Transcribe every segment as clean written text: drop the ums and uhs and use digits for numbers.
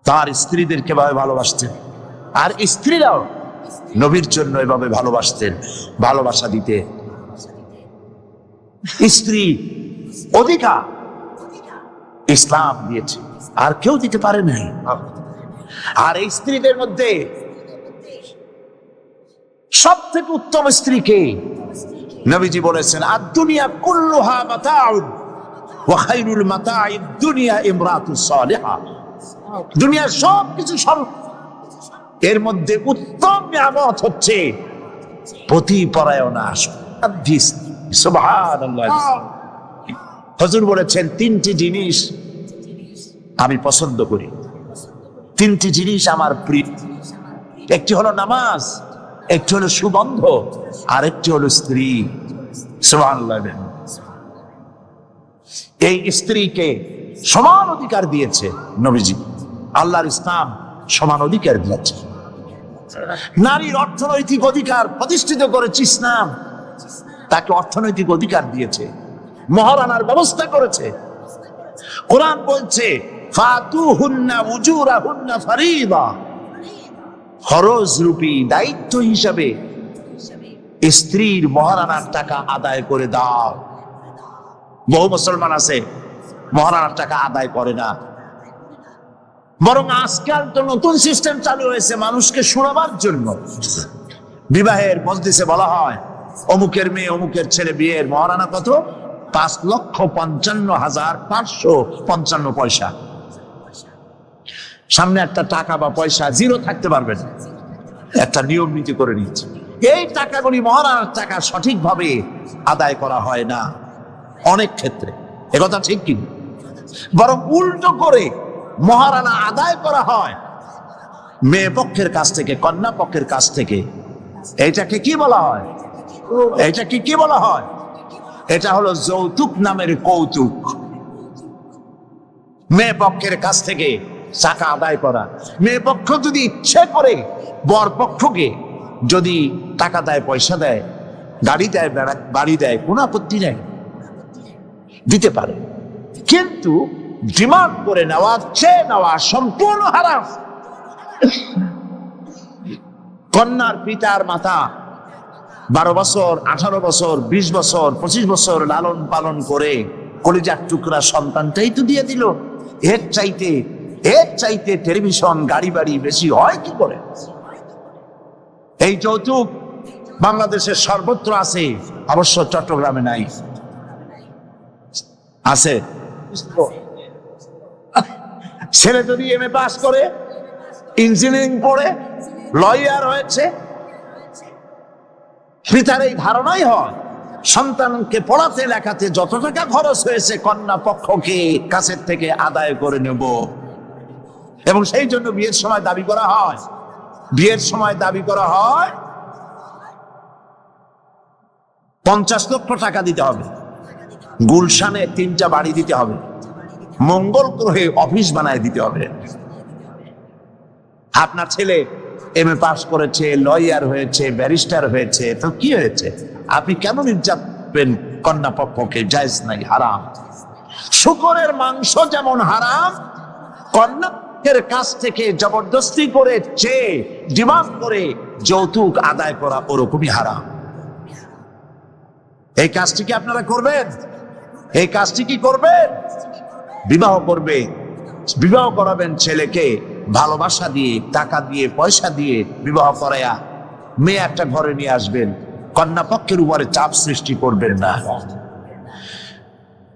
তার স্ত্রীদেরকে এভাবে ভালোবাসতেন, আর স্ত্রীরাও নবীর জন্য এভাবে ভালোবাসতেন, ভালোবাসা দিতে। স্ত্রী অধিকার ইসলাম দিয়েছে, আর কেউ দিতে পারে নাই। আর এই স্ত্রীদের মধ্যে সব থেকে উত্তম স্ত্রীকে নবীজি বলেছেন, আদ-দুনিয়া কুল্লুহা মাতাউন ওয়া খায়রুল মাতাইদ দুনিয়া ইমরাতুস সালিহা। দুনিয়ার সবকিছু এর মধ্যে উত্তম নিয়ামত হচ্ছে পতিপরায়ণা। সুবহানাল্লাহ। হুজুর বলেছেন, তিনটি জিনিস আমি পছন্দ করি, তিনটি জিনিস আমার প্রিয়। একটি হলো নামাজ, একটি হলো সুগন্ধ, আর একটি হলো স্ত্রী। সুবহানাল্লাহ। এই স্ত্রীকে সমান অধিকার দিয়েছে নবীজি। আল্লাহর ইসলাম সমান অধিকার দিয়েছে। নারীর অর্থনৈতিক অধিকার প্রতিষ্ঠিত করেছে ইসলাম, তাকে অর্থনৈতিক অধিকার দিয়েছে, মহারানার ব্যবস্থা করেছে। কোরআন বলছে, ফাতুহুন্না উজুরাহুন্না ফারিদা, ফরজ রূপী দায়িত্ব হিসাবে স্ত্রীর মহারানার টাকা আদায় করে দাও। বহু মুসলমান আছে মহারানার টাকা আদায় করে না, বরং আজকাল তো নতুন সিস্টেম চালু হয়েছে মানুষকে শোনাবার জন্য। বিবাহের মজলিসে বলা হয়, অমুকের মেয়ে অমুকের ছেলে বিয়ের মহারানা কত? 5,55,555 পয়সা। সামনে একটা টাকা বা পয়সা জিরো থাকতে পারবে না, একটা নিয়ম নীতি করে নিচ্ছে। এই টাকাগুলি মহারানার টাকা সঠিকভাবে আদায় করা হয় না অনেক ক্ষেত্রে, একথা ঠিক কি? বরং উল্টো করে মহারানা আদায় করা হয় মেয়ে পক্ষের কাছ থেকে, কন্যা পক্ষের কাছ থেকে। এইটাকে কি বলা হয়? এইটাকে কি বলা হয়? এটা হলো যৌতুক নামের কৌতুক। মেয়ে পক্ষের কাছ থেকে টাকা আদায় করা। মেয়ে পক্ষ যদি ইচ্ছে করে বর পক্ষকে যদি টাকা দেয়, পয়সা দেয়, গাড়ি দেয়, বাড়ি দেয়, কোনো আপত্তি নেই, দিতে পারে। কিন্তু ডিমান্ড করে নেওয়া, চেয়ে নেওয়া সম্পূর্ণ হারাম। কন্যার পিতার মাতা 12 বছর, 18 বছর, 20 বছর, 25 বছর লালন পালন করে কলিজার টুকরা সন্তানটাই তো দিয়ে দিল। এর চাইতে টেলিভিশন, গাড়ি বাড়ি বেশি হয় কি করে? এই যৌতুক বাংলাদেশের সর্বত্র আছে, অবশ্য চট্টগ্রামে নাই। আছে। ছেলে যদি MA পাস করে, ইঞ্জিনিয়ারিং পড়ে, লয়ার হয়েছে, পিতার এই ধারণাই হয় সন্তানকে পড়াতে লেখাতে যত টাকা খরচ হয়েছে কন্যা পক্ষকে কাছের থেকে আদায় করে নেব। এবং সেই জন্য বিয়ের সময় দাবি করা হয় 50 লক্ষ টাকা দিতে হবে, গুলশানে 3টা বাড়ি দিতে হবে, মঙ্গল গ্রহে অফিস বানায় দিতে হবে। আপনার ছেলে MA পাস করেছে, লয়ার হয়েছে, ব্যারিস্টার হয়েছে, তো কি হয়েছে? আপনি কেন নির্যাতন কন্যা পক্ষকে? জায়েজ নাই, হারাম। শূকরের মাংস যেমন হারাম, কন্যার কাছ থেকে জবরদস্তি করে চেয়ে ডিমান্ড করে যৌতুক আদায় করা ওরকমই হারাম। এই কাজটি কি আপনারা করবেন? এই কাজটি কি করবেন? বিবাহ করবে, বিবাহ করাবেন ছেলেকে ভালোবাসা দিয়ে, টাকা দিয়ে, পয়সা দিয়ে বিবাহ করায়া মেয়ে একটা ঘরে নিয়ে আসবেন, কন্যা পক্ষের উপরে চাপ সৃষ্টি করবেন না।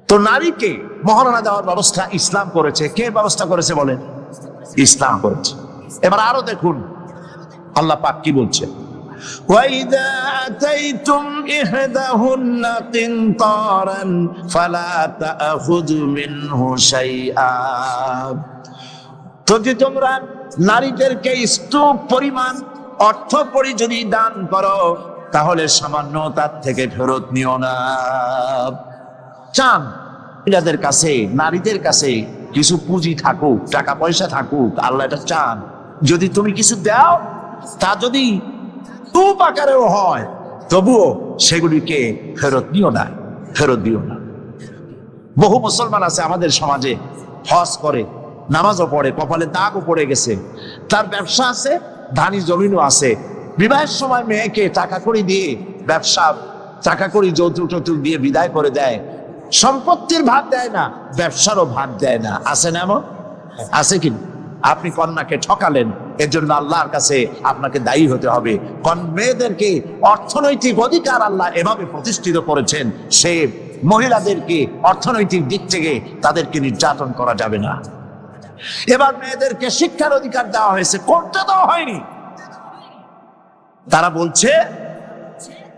তো নারীকে মহারানা দেওয়ার ব্যবস্থা ইসলাম করেছে। কে ব্যবস্থা করেছে বলেন? ইসলাম করেছে। এবার আরো দেখুন আল্লাহ পাক কি বলছে, وَإِذَا آتَيْتُمْ إِحْدَاهُنَّ قِنطَارًا فَلَا تَأْخُذُوا مِنْهُ شَيْئًا। যদি তোমরা নারীদেরকে স্তূপ পরিমাণ অর্থ পরি যদি দান করো, তাহলে সামান্য তার থেকে ফেরত নিও না। চান মহিলাদের কাছে, নারীদের কাছে কিছু পুঁজি থাকুক, টাকা পয়সা থাকুক, আল্লাহ এটা চান। যদি তুমি কিছু দাও, তা যদি স্তূপ আকারেও হয়, তবুও সেগুলিকে ফেরত দিও না। বহু মুসলমান আছে আমাদের সমাজে, হজ করে, নামাজও পড়ে, কপালে দাগও পড়ে গেছে, তার ব্যবসা আছে, ধানি জমিনও আছে, বিবাহের সময় মেয়েকে টাকা কড়ি দিয়ে, ব্যবসা টাকা কড়ি যৌতুক টৌতুক দিয়ে বিদায় করে দেয়, সম্পত্তির ভাগ দেয় না, ব্যবসারও ভাগ দেয় না। আছে না এমন? আছে কি? আপনি কন্যাকে ঠকালেন, এর জন্য আল্লাহর কাছে আপনাকে দায়ী হতে হবে। মেয়েদেরকে অর্থনৈতিক অধিকার আল্লাহ এভাবে প্রতিষ্ঠিত করেছেন, সে মহিলাদেরকে অর্থনৈতিক দিক থেকে তাদেরকে নির্যাতন করা যাবে না। এবার মেয়েদেরকে শিক্ষার অধিকার দেওয়া হয়েছে, করতে দেওয়া হয়নি। তারা বলছে,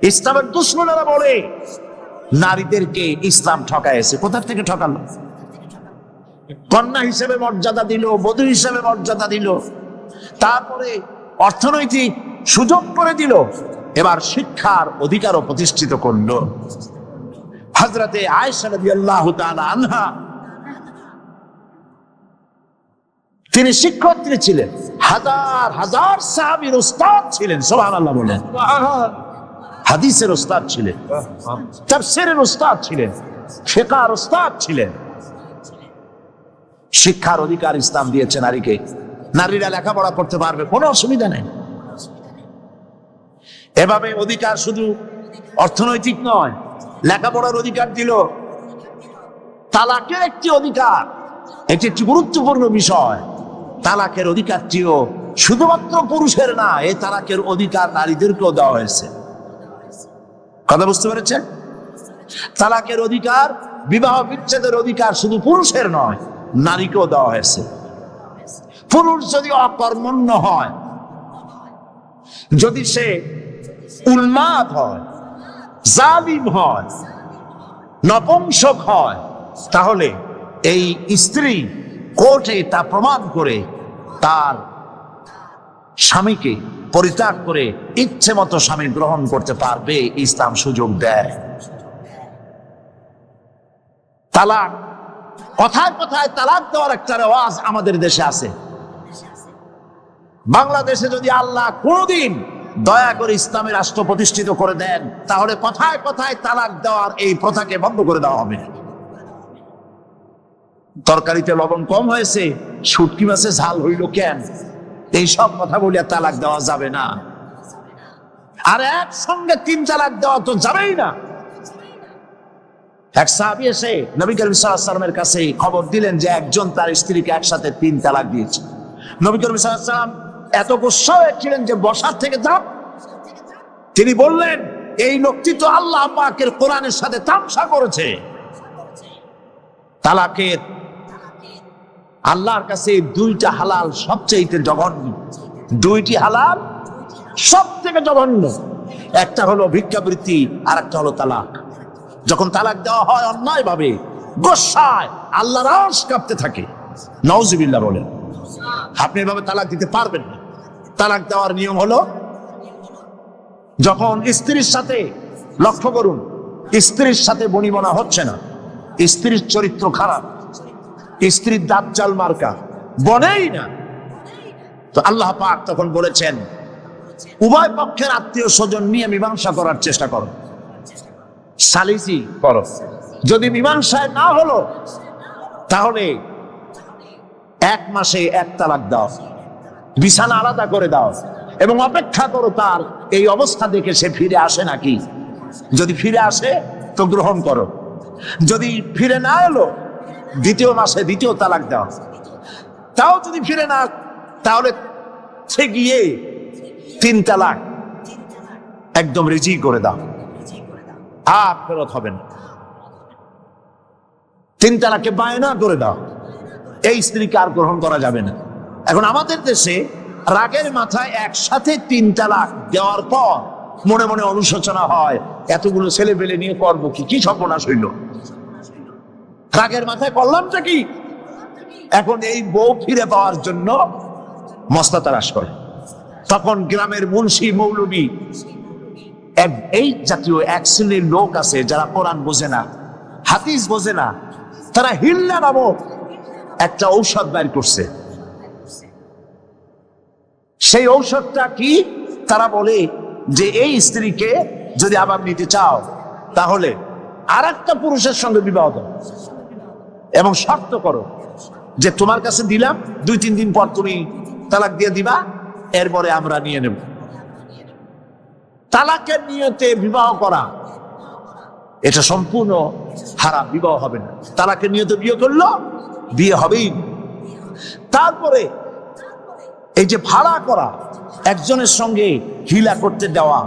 ইসলামের দুশমনেরা বলে নারীদেরকে ইসলাম ঠকাইছে। কোথা থেকে ঠকালো? কন্যা হিসেবে মর্যাদা দিল, বধূ হিসেবে মর্যাদা দিল, তারপরে অর্থনৈতিক সুযোগ করে দিল, এবার শিক্ষার অধিকারও প্রতিষ্ঠিত করলো। হযরতে আয়েশা রাদিয়াল্লাহু তাআলা আনহা, তিনি শিক্ষার্থী ছিলেন, হাজার হাজার সাহাবীর উস্তাদ ছিলেন। সুবহানাল্লাহ বলেন। হাদিসের উস্তাদ ছিলেন, তাফসীরের উস্তাদ ছিলেন, ফিকহের উস্তাদ ছিলেন। শিক্ষার অধিকার ইসলাম দিয়েছে নারীকে। নারীরা লেখাপড়া করতে পারবে, কোনো অসুবিধা নেই। এভাবে অধিকার শুধু অর্থনৈতিক নয়, লেখাপড়ার অধিকার দিল, তালাকের একটি অধিকার, এটি একটি গুরুত্বপূর্ণ বিষয়। তালাকের অধিকারটিও শুধুমাত্র পুরুষের না, এই তালাকের অধিকার নারীদেরকেও দেওয়া হয়েছে। কথা বুঝতে পেরেছেন? তালাকের অধিকার, বিবাহ বিচ্ছেদের অধিকার শুধু পুরুষের নয়, নারীকেও দেওয়া হয়েছে। পুরুষ যদি অকর্মণ্য হয়, যদি সে উন্মাদ হয়, জালিম হয়, নপুংসক হয়, তাহলে এই স্ত্রী কোর্টে তা প্রমাণ করে তার স্বামীকে পরিত্যাগ করে ইচ্ছে মতো স্বামী গ্রহণ করতে পারবে। ইসলাম সুযোগ দেয়। তালাক, কথায় কথায় তালাক দেওয়ার একটা রেওয়াজ আমাদের দেশে আছে। বাংলাদেশে যদি আল্লাহ কোনদিন দয়া করে ইসলামী রাষ্ট্র প্রতিষ্ঠিত করে দেন, তাহলে কথায় কথায় তালাক দেওয়ার এই প্রথাকে বন্ধ করে দেওয়া হবে। তরকারিতে লবণ কম হয়েছে, শুটকি মাছে ঝাল হইল কেন, এই সব কথা বলে তালাক দেওয়া যাবে না। আর একসঙ্গে 3 তালাক দেওয়া তো যাবেই না। এক সাহাবী এসে নবী করিম সাল্লাল্লাহু আলাইহি ওয়াসাল্লামের কাছে খবর দিলেন যে একজন তার স্ত্রীকে একসাথে 3 তালাক দিয়েছে। নবী করিম সাল্লাল্লাহু আলাইহি ওয়াসাল্লাম এত গুসা হয়েছিলেন যে বসার থেকে দাঁড়, তিনি বললেন, এই লোকটি তো আল্লাহ পাকের কোরআনের সাথে তামসা করেছে। তালাকের আল্লাহর কাছে 2টা হালাল সবচেয়ে জঘন্য, 2টি হালাল সব থেকে জঘন্য। একটা হলো ভিক্ষাবৃত্তি, আর একটা হলো তালাক। যখন তালাক দেওয়া হয় অন্যায় ভাবে, গোসায় আল্লাহর আরশ কাঁপতে থাকে। নাউজুবিল্লাহ বলেন। আপনি এভাবে তালাক দিতে পারবেন না। তালাক দেওয়ার নিয়ম হলো, যখন স্ত্রীর সাথে, লক্ষ্য করুন, স্ত্রীর সাথে বনিবনা হচ্ছে না, স্ত্রীর চরিত্র খারাপ, স্ত্রীর দাজ্জাল মার্কা, বনেই না, তো আল্লাহ পাক তখন বলেছেন, উভয় পক্ষের আত্মীয় স্বজন নিয়ে মীমাংসা করার চেষ্টা করো, সালিসি করো। যদি মীমাংসায় না হলো, তাহলে 1 মাসে 1 তালাক দাও, বিছানা আলাদা করে দাও, এবং অপেক্ষা করো তার এই অবস্থা দেখে সে ফিরে আসে নাকি। যদি ফিরে আসে তো গ্রহণ করো, যদি ফিরে না এলো 2য় মাসে 2য় তালাক দাও। তাও যদি ফিরে না, তাহলে সে গিয়ে 3 তালাক একদম রেজি করে দাও, আর ফেরত হবে না। 3 তালাকে বায়না করে দাও, এই স্ত্রীকে আর গ্রহণ করা যাবে না। এখন আমাদের দেশে রাগের মাথায় একসাথে 3 তালাক দেওয়ার পর মনে মনে অনুশোচনা হয়, এতগুলো ছেলে পেলে নিয়ে করবো কি, কি সর্বনাশ হইল। রাগের মাথায় করলামটা কি? এখন এই বউ ফিরে পাওয়ার জন্য মস্তা তালাশ করে। তখন গ্রামের মুন্সি মৌলবী, এই জাতীয় 1 শ্রেণীর লোক আছে যারা কোরআন বোঝে না, হাদিস বোঝে না, তারা হিল্লা নামক একটা ঔষধ বের করছে। সেই ঔষধটা কি? তারা বলে যে এই স্ত্রীকে যদি আবার নিতে চাও, তাহলে আরেকটা পুরুষের সঙ্গে বিবাহ দাও এবং শর্ত করো যে তোমার কাছে দিলাম, 2-3 দিন পর তুমি তালাক দিয়ে দিবা, এরপরে আমরা নিয়ে নেব। তালাকের নিয়তে বিবাহ করা এটা সম্পূর্ণ হারাম, বিবাহ হবে না। তালাকের নিয়তে বিয়ে করলো, বিয়ে হবেই। তারপরে এই যে ভাড়া করা, একজনের সঙ্গে হিলা করতে দেওয়া,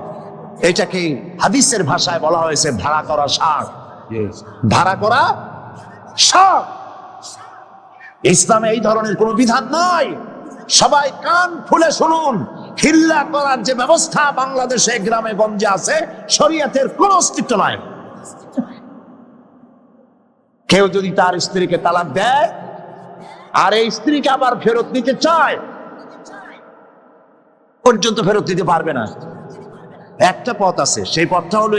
এটাকে হাদিসের ভাষায় বলা হয়েছে ভাড়া করা শাক। ভাড়া করা শাক। ইসলামে এই ধরনের কোনো বিধান নাই। সবাই কান খুলে শুনুন, হিল্লা করার যে ব্যবস্থা বাংলাদেশে গ্রামে গঞ্জে আছে, শরীয়তের কোনো অস্তিত্ব নাই। কেউ যদি তার স্ত্রীকে তালাক দেয় আর এই স্ত্রীকে আবার ফেরত নিতে চায়, পর্যন্ত ফেরত দিতে পারবে না। একটা পথ আছে, সেই পথটা হলো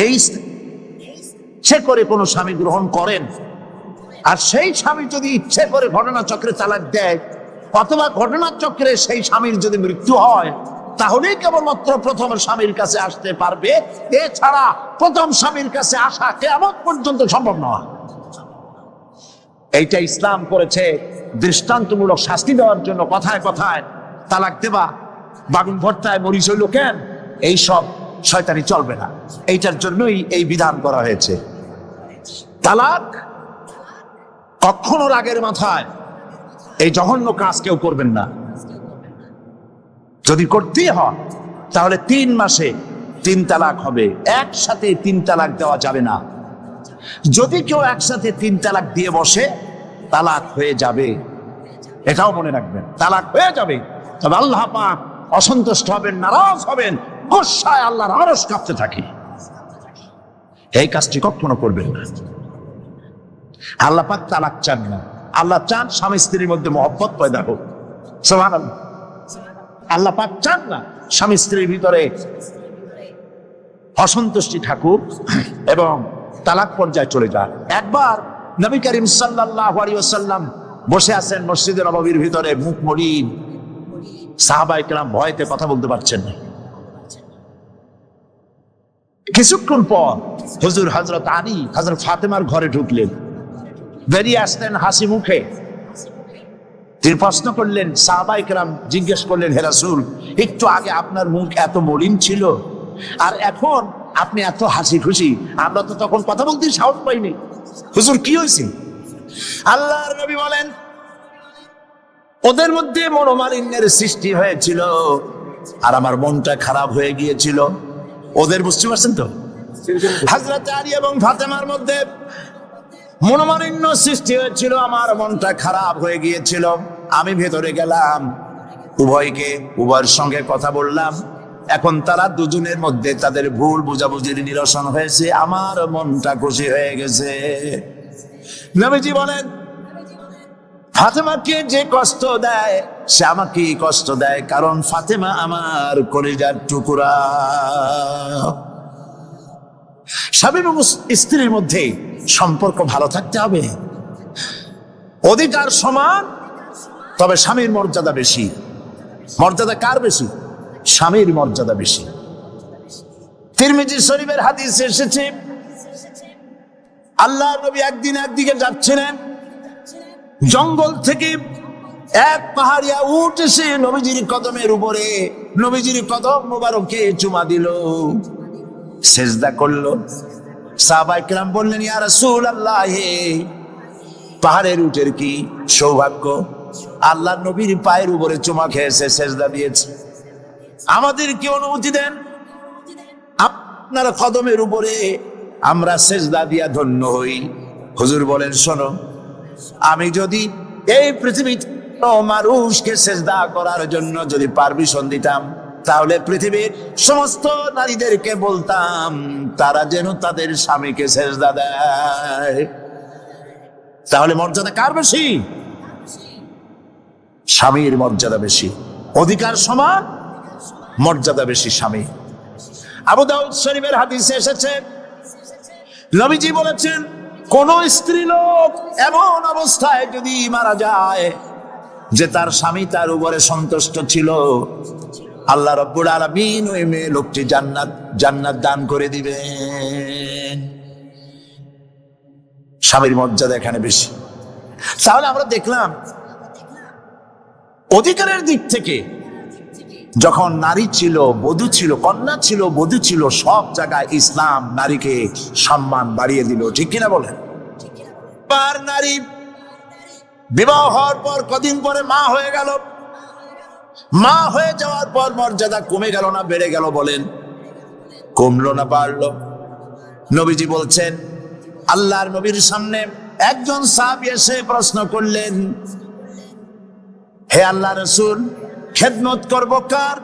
এই ইচ্ছে করে কোনো স্বামী গ্রহণ করেন, আর সেই স্বামী যদি ইচ্ছে করে ঘটনাচক্রে তালাক দেয়, অথবা ঘটনাচক্রে সেই স্বামীর যদি মৃত্যু হয়, তাহলেই কেবলমাত্র প্রথম স্বামীর কাছে আসতে পারবে। এছাড়া প্রথম স্বামীর কাছে আসা কিয়ামত পর্যন্ত সম্ভব নয়। এইটা ইসলাম করেছে দৃষ্টান্তমূলক শাস্তি দেওয়ার জন্য। কথায় কথায় তালাক দেবা, বাগুন ভর্তায় মরিচ হইল কেন, এইসব শয়তানি চলবে না। এইটার জন্যই এই বিধান করা হয়েছে। তালাক কখনো রাগের মাথায় এই জঘন্য কাজ কেউ করবেন না। যদি করতেই হয় তাহলে 3 মাসে 3 তালাক হবে, একসাথে 3 তালাক দেওয়া যাবে না। যদি কেউ একসাথে 3 তালাক দিয়ে বসে, তালাক হয়ে যাবে, এটাও মনে রাখবেন। তালাক হয়ে যাবে, তবে আল্লাহ পাক অসন্তুষ্ট হবেন, নারাজ হবেন, গোসায় আল্লাহর আরশ কাঁপতে থাকে। এই কাজটি কখনো করবেন না। আল্লাহ পাক তালাক চান না। আল্লাহ চান স্বামী স্ত্রীর মধ্যে মহব্বত পয়দা হোক। সুবহানাল্লাহ। আল্লাহ পাক চান না স্বামী স্ত্রীর ভিতরে অসন্তুষ্টি থাকুক এবং তালাক পর্যায়ে চলে যায়। একবার নবী করিম সাল্লাল্লাহু আলাইহি ওয়াসাল্লাম বসে আছেন মসজিদে নববীর ভিতরে, মুখ মলিন। সাহাবায়ে কেরাম ভয়তে কথা বলতে পারছেন না। কিছুক্ষণ পর হুজুর হযরত আলী হযরত ফাতেমার ঘরে ঢুকলেন, বেরিয়ে আসলেন হাসি মুখে। তিনি প্রশ্ন করলেন, সাহাবায়ে কেরাম জিজ্ঞেস করলেন, হে রাসূল, একটু আগে আপনার মুখ এত মলিন ছিল, আর এখন আপনি এত হাসি খুশি, আমরা তো তখন কথা বলতে সাহস পাইনি। হুজুর কি হয়েছে? আল্লাহর নবী বলেন, ওদের মধ্যে মনোমালিন্যের সৃষ্টি হয়েছিল আর আমার মনটা খারাপ হয়ে গিয়েছিল। ওদের, বুঝতে পারছেন তো, হযরত আলী এবং ফাতেমার মধ্যে মনোমালিন্য সৃষ্টি হয়েছিল, আমার মনটা খারাপ হয়ে গিয়েছিল। আমি ভেতরে গেলাম, উভয়ের সঙ্গে কথা বললাম। এখন তারা দুজনের মধ্যে তাদের ভুল বুঝাবুঝির নিরসন হয়েছে, আমার মনটা খুশি হয়ে গেছে। নবীজি বলেন, ফাতেমাকে যে কষ্ট দেয় সে আমাকে কষ্ট দেয়, কারণ ফাতেমা আমার কলিজার টুকরা। স্বামী এবং স্ত্রীর মধ্যে সম্পর্ক ভালো থাকতে হবে, অধিকার সমান, তবে স্বামীর মর্যাদা বেশি। মর্যাদা কার বেশি? স্বামীর মর্যাদা বেশি। তিরমিজি শরীফের হাদিসে এসেছে, আল্লাহর নবী একদিন একদিকে যাচ্ছিলেন, জঙ্গল থেকে এক পাহাড়িয়া উট এসে নবীজির কদমের উপরে নবীজির কদম মোবারকে চুমা দিল, সেজদা করলো। সাহাবায়ে কেরাম বললেন, ইয়া রাসূলুল্লাহ, পাহাড়ের উটের কি সৌভাগ্য, আল্লাহর নবীর পায়ের উপরে চুমা খেয়েছে, সেজদা দিয়েছে। আমাদের কি অনুমতি দেন, আপনার কদমের উপরে আমরা সেজদা দিয়া ধন্য হই। হুজুর বলেন, শোনো, আমি যদি এই পৃথিবীতে মানুষকে সেজদা করার জন্য যদি পারমিশন দিতাম, তাহলে পৃথিবীর সমস্ত নারীদেরকে বলতাম তারা যেন তাদের স্বামীকে সেজদা দেয়। তাহলে মর্যাদা কার বেশি? স্বামীর মর্যাদা বেশি। অধিকার সমান, মর্যাদা বেশি স্বামী। আবু দাউদ শরীফের হাদিসে এসেছে, নবীজি বলেছেন, কোন স্ত্রী লোক এমন অবস্থায় যদি মারা যায় যে তার স্বামী তার উপরে সন্তুষ্ট ছিল, আল্লাহ রাব্বুল আলামিন ওই মেয়ে লোকটি জান্নাত দান করে দিবেন। স্বামীর মর্যাদা এখানে বেশি। তাহলে আমরা দেখলাম অধিকারের দিক থেকে যখন নারী ছিল, বধূ ছিল, কন্যা ছিল, বধূ ছিল, সব জায়গায় ইসলাম নারীকে সম্মান বাড়িয়ে দিল, ঠিক কিনা বলেন? আর নারী বিবাহ হওয়ার পর কদিন পরে মা হয়ে গেল, মা হয়ে যাওয়ার পর মর্যাদা কমে গেল না বেড়ে গেল? বলেন, কমলো না বাড়লো? নবীজি বলছেন, আল্লাহর নবীর সামনে একজন সাহাবী এসে প্রশ্ন করলেন, হে আল্লাহ রাসূল, খেদমত করব কার?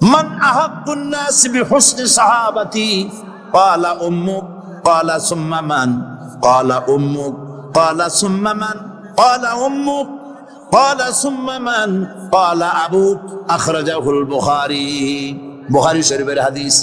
মান আহাব্বুন নাস বিহুসনি সাহাবাতি? ক্বালা উম্মুক। ক্বালা সুম্মা মান? ক্বালা উম্মুক। ক্বালা সুম্মা মান? ক্বালা উম্মুক। ক্বালা সুম্মা মান? ক্বালা আবুক। আখরাজাহুল বুখারী। বুখারী শরীফের হাদিস।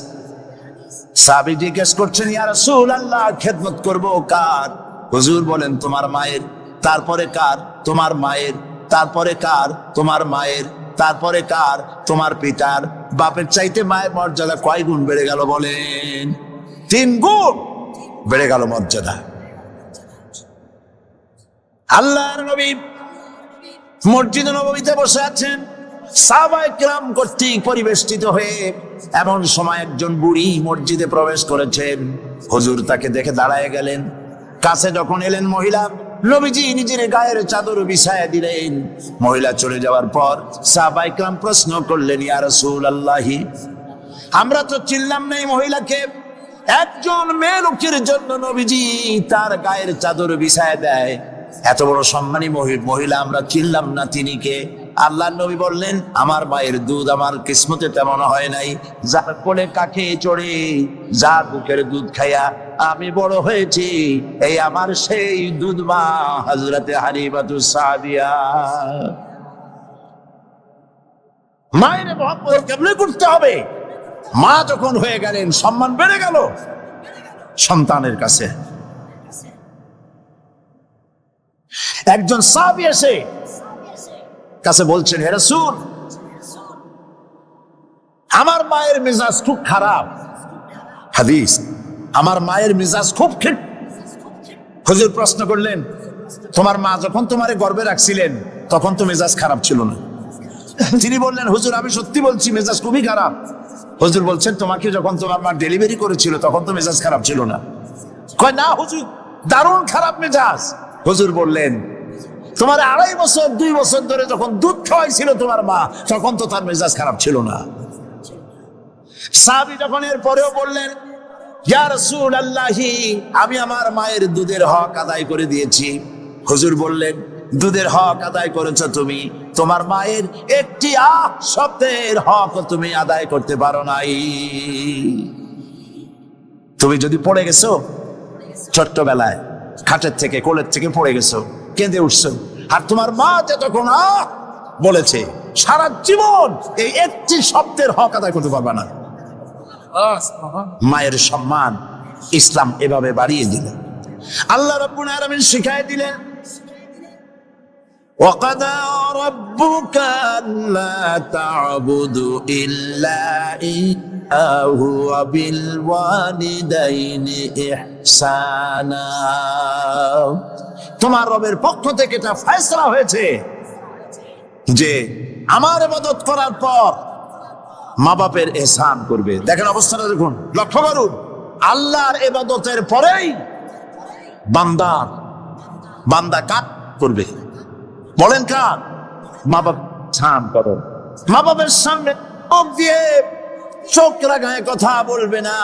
সাহাবী জিজ্ঞেস করছেন, ইয়া রাসূলুল্লাহ, খেদমত করব কার? হুজুর বলেন, তোমার মায়ের। তারপরে কার? তোমার মায়ের। তারপরে কার? তোমার মায়ের। তারপরে কার? তোমার পিতার। বাপের চাইতে মায়ের মর্যাদা কয় গুণ বেড়ে গেল বলেন? 3 গুণ বেড়ে গেল মর্যাদা। আল্লাহর নবী মসজিদে নববীতে বসে আছেন, সাহাবায়ে কেরাম কর্তৃক পরিবেষ্টিত হয়ে। এমন সময় একজন বুড়ি মসজিদে প্রবেশ করেছেন। হুজুর তাকে দেখে দাঁড়ায় গেলেন। কাছে যখন এলেন মহিলা, নবীজি নিজের গায়ের চাদর বিছায়া দিলেন। মহিলা চলে যাওয়ার পর সাহাবায়ে কেরাম প্রশ্ন করলেন, ইয়া রাসূলুল্লাহ, আমরা তো চিনলাম না এই মহিলাকে। একজন মেয়ে লোকের জন্য নবীজি তার গায়ের চাদর বিছায়া দেয়, এত বড় সম্মানী মহিলা আমরা চিনলাম না, তিনি কে? আল্লাহর নবী বললেন, আমার মায়ের দুধ আমার কিসমতে তেমন হয় নাই। যার কোলে কাকে চড়ে, যার বুকের দুধ খাইয়া আমি বড় হয়েছি, এই আমার সেই দুধ মা হযরতে হালিমাতুস সাদিয়া। মায়ের মহব্বত কেমনে করতে হবে? মা যখন হয়ে গেলেন, সম্মান বেড়ে গেল সন্তানের কাছে। একজন সাহাবী এসে কাছে বলছেন, হে রাসূল, আমার মায়ের মেজাজ খুব খারাপ। হাদিস, আমার মায়ের মেজাজ খুব খারাপ। হুজুর প্রশ্ন করলেন, তোমার মা যখন তোমারে গর্ভে রাখছিলেন তখন তো মেজাজ খারাপ ছিল না? তিনি বললেন, হুজুর আমি সত্যি বলছি, মেজাজ খুবই খারাপ। হুজুর বলছেন, তোমাকে যখন তোমার মা ডেলিভারি করেছিল তখন তো মেজাজ খারাপ ছিল না? কয়, না হুজুর, দারুণ খারাপ মেজাজ। হুজুর বললেন, তোমার 2.5 বছর 2 বছর ধরে যখন দুধ খাওয়াইছিল তোমার মা, তখন তো তার মেজাজ খারাপ ছিল না। সাহাবী যখন এর পরেও বললেন, ইয়া রাসূলুল্লাহ, আমি আমার মায়ের দুধের হক আদায় করে দিয়েছি। হুজুর বললেন, দুধের হক আদায় করেছো তুমি, তোমার মায়ের একটি শব্দের হক তুমি আদায় করতে পারো নাই। তুমি যদি পড়ে গেছো ছোট্টবেলায়, খাটের থেকে কোলের থেকে পড়ে গেছো, কেঁদে উঠছো, আর তোমার মা যে তখন বলেছে, সারা জীবন এই একটি শব্দের হক আদায় করতে পারবে না। মায়ের সম্মান ইসলাম এভাবে বাড়িয়ে দিলেন। আল্লাহ রাব্বুল আলামিন শিখায় দিলেন, وَقَضَى رَبُّكَ أَلَّا تَعْبُدُوا إِلَّا إِيَّاهُ وَبِالْوَالِدَيْنِ إِحْسَانًا। তোমার রবের পক্ষ থেকে এটা ফয়সালা হয়েছে যে আমার ইবাদত করার পর মা বাপের ইহসান করবে। দেখেন অবস্থাটা, দেখুন, লক্ষ্য করুন, আল্লাহর ইবাদতের পরেই বান্দা কাজ করবে। বলেন কার? মা বাপ। ছান করো, মা বাপের সামনে চোখ দিয়ে চোখ রাগায় কথা বলবে না।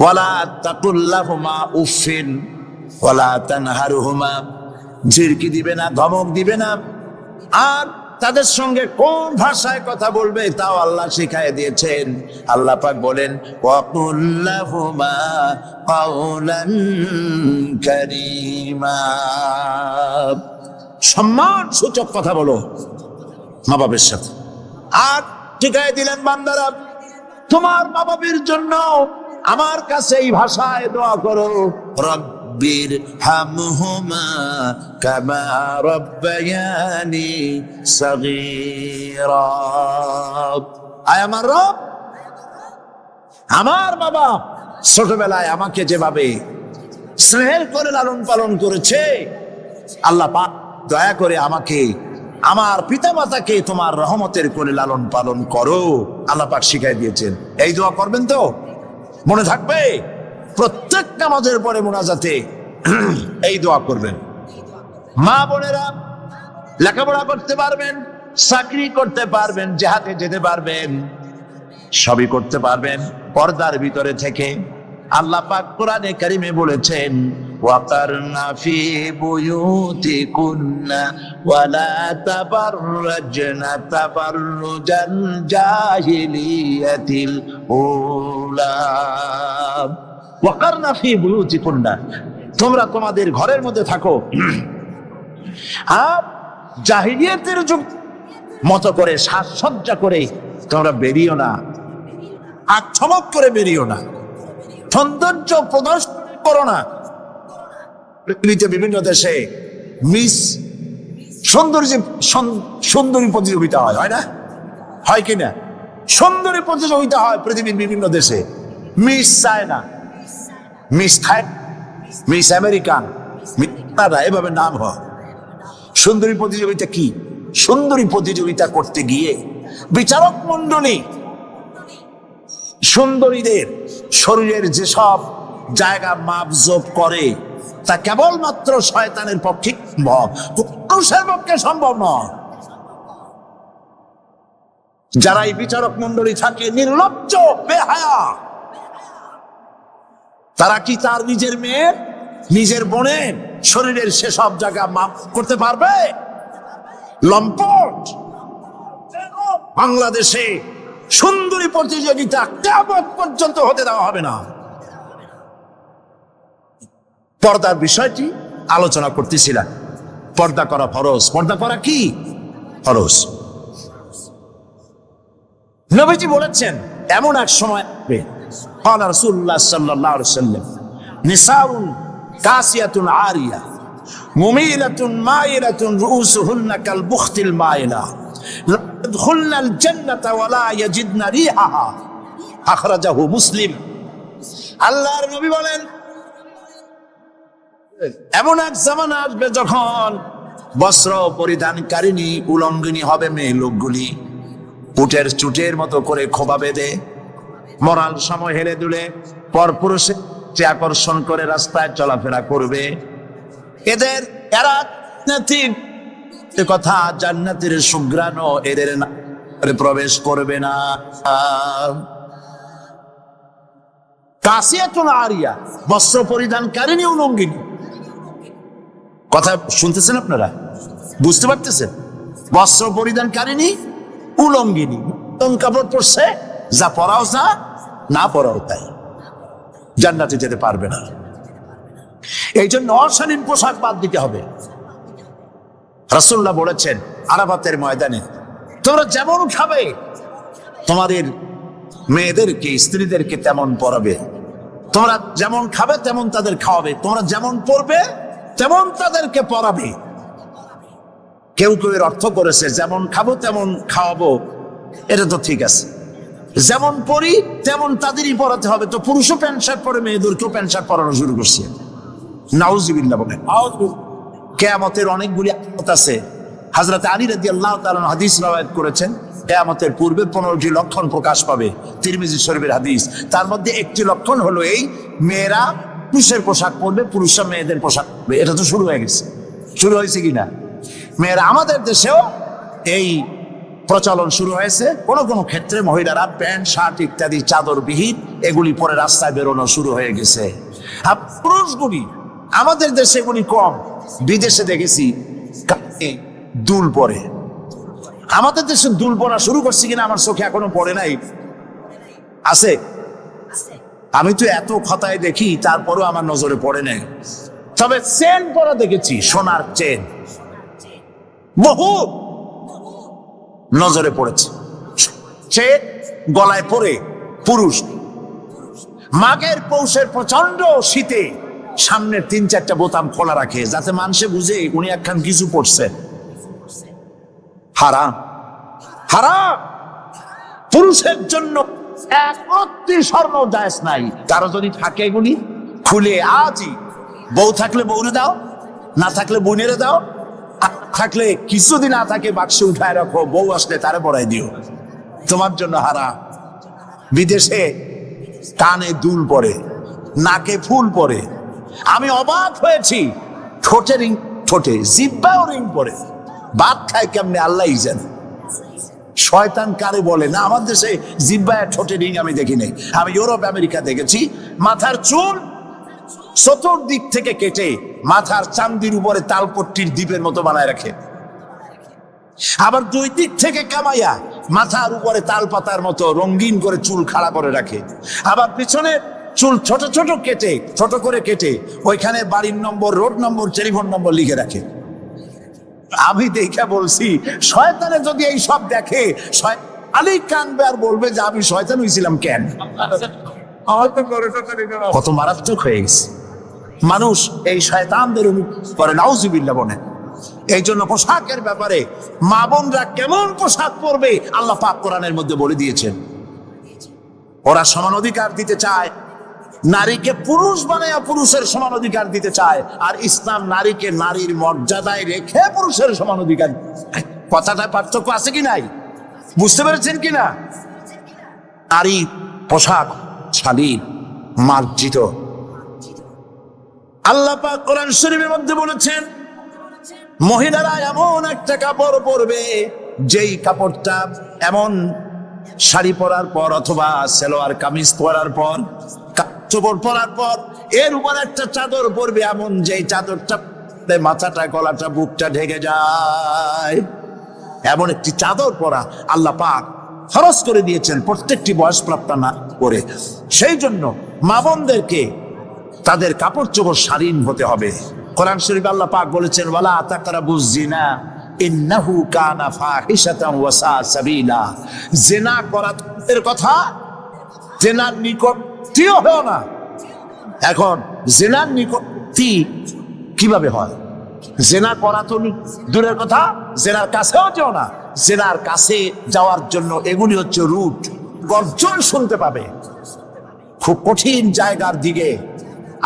ওয়ালা তাকুল লাহুমা উফিন ওয়ালা তানহারহুমা, ঝিরকি দিবে না, ধমক দিবে না। আর তাদের সঙ্গে কোন ভাষায় কথা বলবে তাও আল্লাহ শিখায় দিয়েছেন। আল্লাহ পাক বলেন, ওয়াকুল লাহুমা কাওলান কারীমা, সম্মান সূচক কথা বলো মা বাবার সাথে। আর শিখায় দিলেন, বান্দারা তোমার মা বাবার জন্য আমার কাছে এই ভাষায় দোয়া করো, রব্বির হামহুমা কামা রব্বায়ানি সগীরা। আয় আমার রব, আমার বাবা ছোটবেলায় আমাকে যেভাবে স্নেহের করে লালন পালন করেছে। আল্লাহ পাক দয়া করে আমাকে, আমার পিতামাতাকে তোমার রহমতের করে লালন পালন করো, আল্লাহ পাক শিখাই দিয়েছেন। এই দোয়া করবেন তো, মনে থাকবে। প্রত্যেক নামাজের পরে মোনাজাতে এই দোয়া করবেন। মা বোনেরা লেখাপড়া করতে পারবেন, চাকরি করতে পারবেন, জিহাদে যেতে পারবেন, সবই করতে পারবেন পর্দার ভিতরে থেকে। আল্লাহ পাক কোরআনে কারিমে বলেছেন, ওয়াকারনা ফি বুয়ুতিকুন্না ওয়ালা তাবাররাজনা তাবাররুজাল জাহিলিয়াতিল উলা। ওয়াকারনা ফি বুয়ুতিকুন্না, তোমরা তোমাদের ঘরের মধ্যে থাকো, আর জাহিলিয়াতের যুগ মতো করে সাজসজ্জা করে তোমরা বেরিও না, আচমক করে বেরিও না, সৌন্দর্য প্রদর্শন করো না। পৃথিবীতে বিভিন্ন দেশে মিস সুন্দরী প্রতিযোগিতা হয় না? হয় কিনা? সুন্দরী প্রতিযোগিতা হয় পৃথিবীর বিভিন্ন দেশে। Miss China, miss Thailand, miss American, miss Canada, এভাবে নাম হয়। সুন্দরী প্রতিযোগিতা কি? সুন্দরী প্রতিযোগিতা করতে গিয়ে বিচারক মন্ডলী সুন্দরীদের শরীরের যেসব জায়গা মাপজোপ করে তা কেবলমাত্র শয়তানের পক্ষে সম্ভব, পুরুষের পক্ষে সম্ভব নয়। যারা এই বিচারক মন্ডলী থাকে নির্লজ্জ, বেহায়া, তারা কি তার নিজের মেয়ের, নিজের বোনের শরীরের সেসব জায়গা মাপ করতে পারবে? লম্পট। বাংলাদেশে সুন্দরী প্রতিযোগিতা কিয়ামত পর্যন্ত হতে দেওয়া হবে না। পর্দার বিষয়টি আলোচনা করতেছিলাম। পর্দা করা ফরজ। পর্দা করা কি? ফরজ। নবীজি বলেছেন, এমন এক সময় আসবে, قال رسول الله صلى الله عليه وسلم نساء كاسية عارية مميلة مائلة رؤوسهن كالبخت المائلة لا يدخلن الجنة ولا يجدن ريحها أخرجه مسلم। আল্লাহর নবী বলেন, এমন এক জামানা আসবে যখন বস্ত্র পরিধানকারিণী উলঙ্গিনী হবে মেয়ে লোকগুলি, উটের চুটের মতো করে খোপা বেঁধে মরাল সময় হেলে দুলে পরপুরুষের আকর্ষণ করে রাস্তায় চলাফেরা করবে। এদের কথা জান্নাতের সুঘ্রাণ এদের প্রবেশ করবে না। কাসিয়াতুল আরিয়া, বস্ত্র পরিধানকারিণী উলঙ্গিনী। কথা শুনতেছেন আপনারা? বুঝতে পারতেছেন? বস্ত্র পরিধানকারিণী উলঙ্গিনী, কাপড় পরছে, যা পরাও যা, না পরাও তাই, জান্নাতে যেতে পারবে না। এই জন্য অশালীন পোশাক বাদ দিতে হবে। রাসূলুল্লাহ বলেছেন আরাফাতের ময়দানে, তোমরা যেমন খাবে তোমাদের মেয়েদেরকে, স্ত্রীদেরকে তেমন পরাবে। তোমরা যেমন খাবে তেমন তাদের খাওয়াবে। তোমরা যেমন পরবে তেমন তাদেরকে পরাবে। কেউ কেউ এর অর্থ করেছে যেমন খাবো তেমন খাওয়াবো, এটা তো ঠিক আছে। যেমন পরি তেমন তাদেরই পরাতে হবে। তো পুরুষও প্যান্ট শার্ট পরে মেয়েদেরকেও প্যান্ট শার্ট পরানো শুরু করছে। নাউজুবিল্লাহ বলেন। কিয়ামতের অনেকগুলি আলামত আছে। হযরত আলী রাদিয়াল্লাহু তাআলা হাদিস রওয়ায়াত করেছেন, কিয়ামতের পূর্বে 15টি লক্ষণ প্রকাশ পাবে। তিরমিজি শরীফের হাদিস। তার মধ্যে একটি লক্ষণ হলো এই, মেয়েরা পুরুষের পোশাক পরবে, পুরুষরা মেয়েদের পোশাক পরবে। এটা তো শুরু হয়ে গেছে। শুরু হয়েছে কিনা? মেয়েরা, আমাদের দেশেও এই প্রচলন শুরু হয়েছে। কোনো কোনো ক্ষেত্রে মহিলারা প্যান্ট শার্ট ইত্যাদি চাদরবিহীন এগুলি পরে রাস্তায় বেরোনো শুরু হয়ে গেছে। আর পুরুষগুলি, আমাদের দেশে এগুলি কম, বিদেশে দেখেছি দুল পরে। আমাদের দেশে দুল পরা শুরু করছি কিনা আমার চোখে এখনো পড়ে নাই। আছে? আমি তো এত খাতায় দেখি, তারপরেও আমার নজরে পড়ে নাই। তবে চেন পরা দেখেছি, সোনার চেন বহু নজরে পড়েছে। চেন গলায় পরে পুরুষ মাঘের পৌষের প্রচন্ড শীতে সামনের 3-4টা বোতাম খোলা রাখে, যাতে মানুষে বুঝে উনি একখান কিছু পড়ছে। হারাম, হারাম। পুরুষের জন্য এক অতি স্বর্ণ জায়েজ নাই। কারো যদি থাকে এগুলি খুলে আজই বউ থাকলে বউরে দাও, না থাকলে বোনেরে দাও, থাকলে কিছুদিন না থাকে বাক্সে উঠায় রাখো, বউ আসলে তারে পড়াই দিও, তোমার জন্য হারাম। বিদেশে কানে দুল পরে, নাকে ফুল পরে, আমি অবাক হয়েছি। ঠোঁটে রিং, ঠোঁটে জিব্বাও রিং পরে, ভাত খায় কেমনে আল্লাহই জানে। শয়তান কারে বলে না, আমার দেশে জিব্বায় ঠোঁটে রিং আমি দেখি নাই। আমি ইউরোপ আমেরিকা দেখেছি, মাথার চুল চতুর্দিক থেকে কেটে মাথার চান্দির উপরে তালপট্টির দ্বীপের মতো বানায় রাখে, আবার দুই দিক থেকে কামাইয়া মাথার উপরে তাল পাতার মতো রঙিন করে চুল খাড়া করে রাখে, আবার পিছনে চুল ছোট ছোট কেটে, ছোট করে কেটে ওইখানে বাড়ির নম্বর, রোড নম্বর, টেলিফোন নম্বর লিখে রাখে। আমি দেখে বলছি, শয়তানে যদি এই সব দেখে আলী কানবে আর বলবে যে আমি শয়তান হয়েছিলাম কেন। কত মারাত্মক হয়ে গেছে মানুষ এই শয়তানদের করে, নাউজুবিল্লাহ বলে। এই জন্য পোশাকের ব্যাপারে মা বোনরা কেমন পোশাক পরবে আল্লাহ পাক কোরআনের মধ্যে বলে দিয়েছেন। ওরা সমান অধিকার দিতে চায়, নারীকে পুরুষ বানায়া পুরুষের সমান অধিকার দিতে চায়, আর ইসলাম নারীকে নারীর মর্যাদায় রেখে পুরুষের সমান অধিকার। কথাটায় পার্থক্য আছে কি নাই, বুঝতে পেরেছেন কিনা? নারী পোশাক শালীন, মার্জিত। আল্লাহ পাক কোরআন শরীফের মধ্যে বলেছেন, মহিলারা এমন একটা কাপড় পরবে, যেই কাপড়টা এমন শাড়ি পরার পর অথবা সালোয়ার কামিজ পরার পর, কাপড় পরার পর এর উপর একটা চাদর পরবে, এমন যেই চাদরটা মাথাটা, গলাটা, বুকটা ঢেকে যায়, এমন একটি চাদর পরা আল্লাহ পাক ফরজ করে দিয়েছেন প্রত্যেকটি বয়সপ্রাপ্ত না করে। সেই জন্য মা বোনদেরকে তাদের কাপড় চোপড় শালীন হতে হবে। কোরআন শরীফ আল্লাহ পাক বলেছেন, ওয়ালা তাকরাবুজ জিনা ইন্নাহু কানা ফাহিশাতান ওয়া সা সাবিলা। জিনা করার কথা, জিনার নিকটটিও হয় না। এখন জিনার নিকটটি কিভাবে হয়? জিনা করা তো দূরের কথা, জিনার কাছেও যেও না। জিনার কাছে যাওয়ার জন্য এগুলি হচ্ছে রুট, গর্জন শুনতে পাবে। খুব কঠিন জায়গার দিকে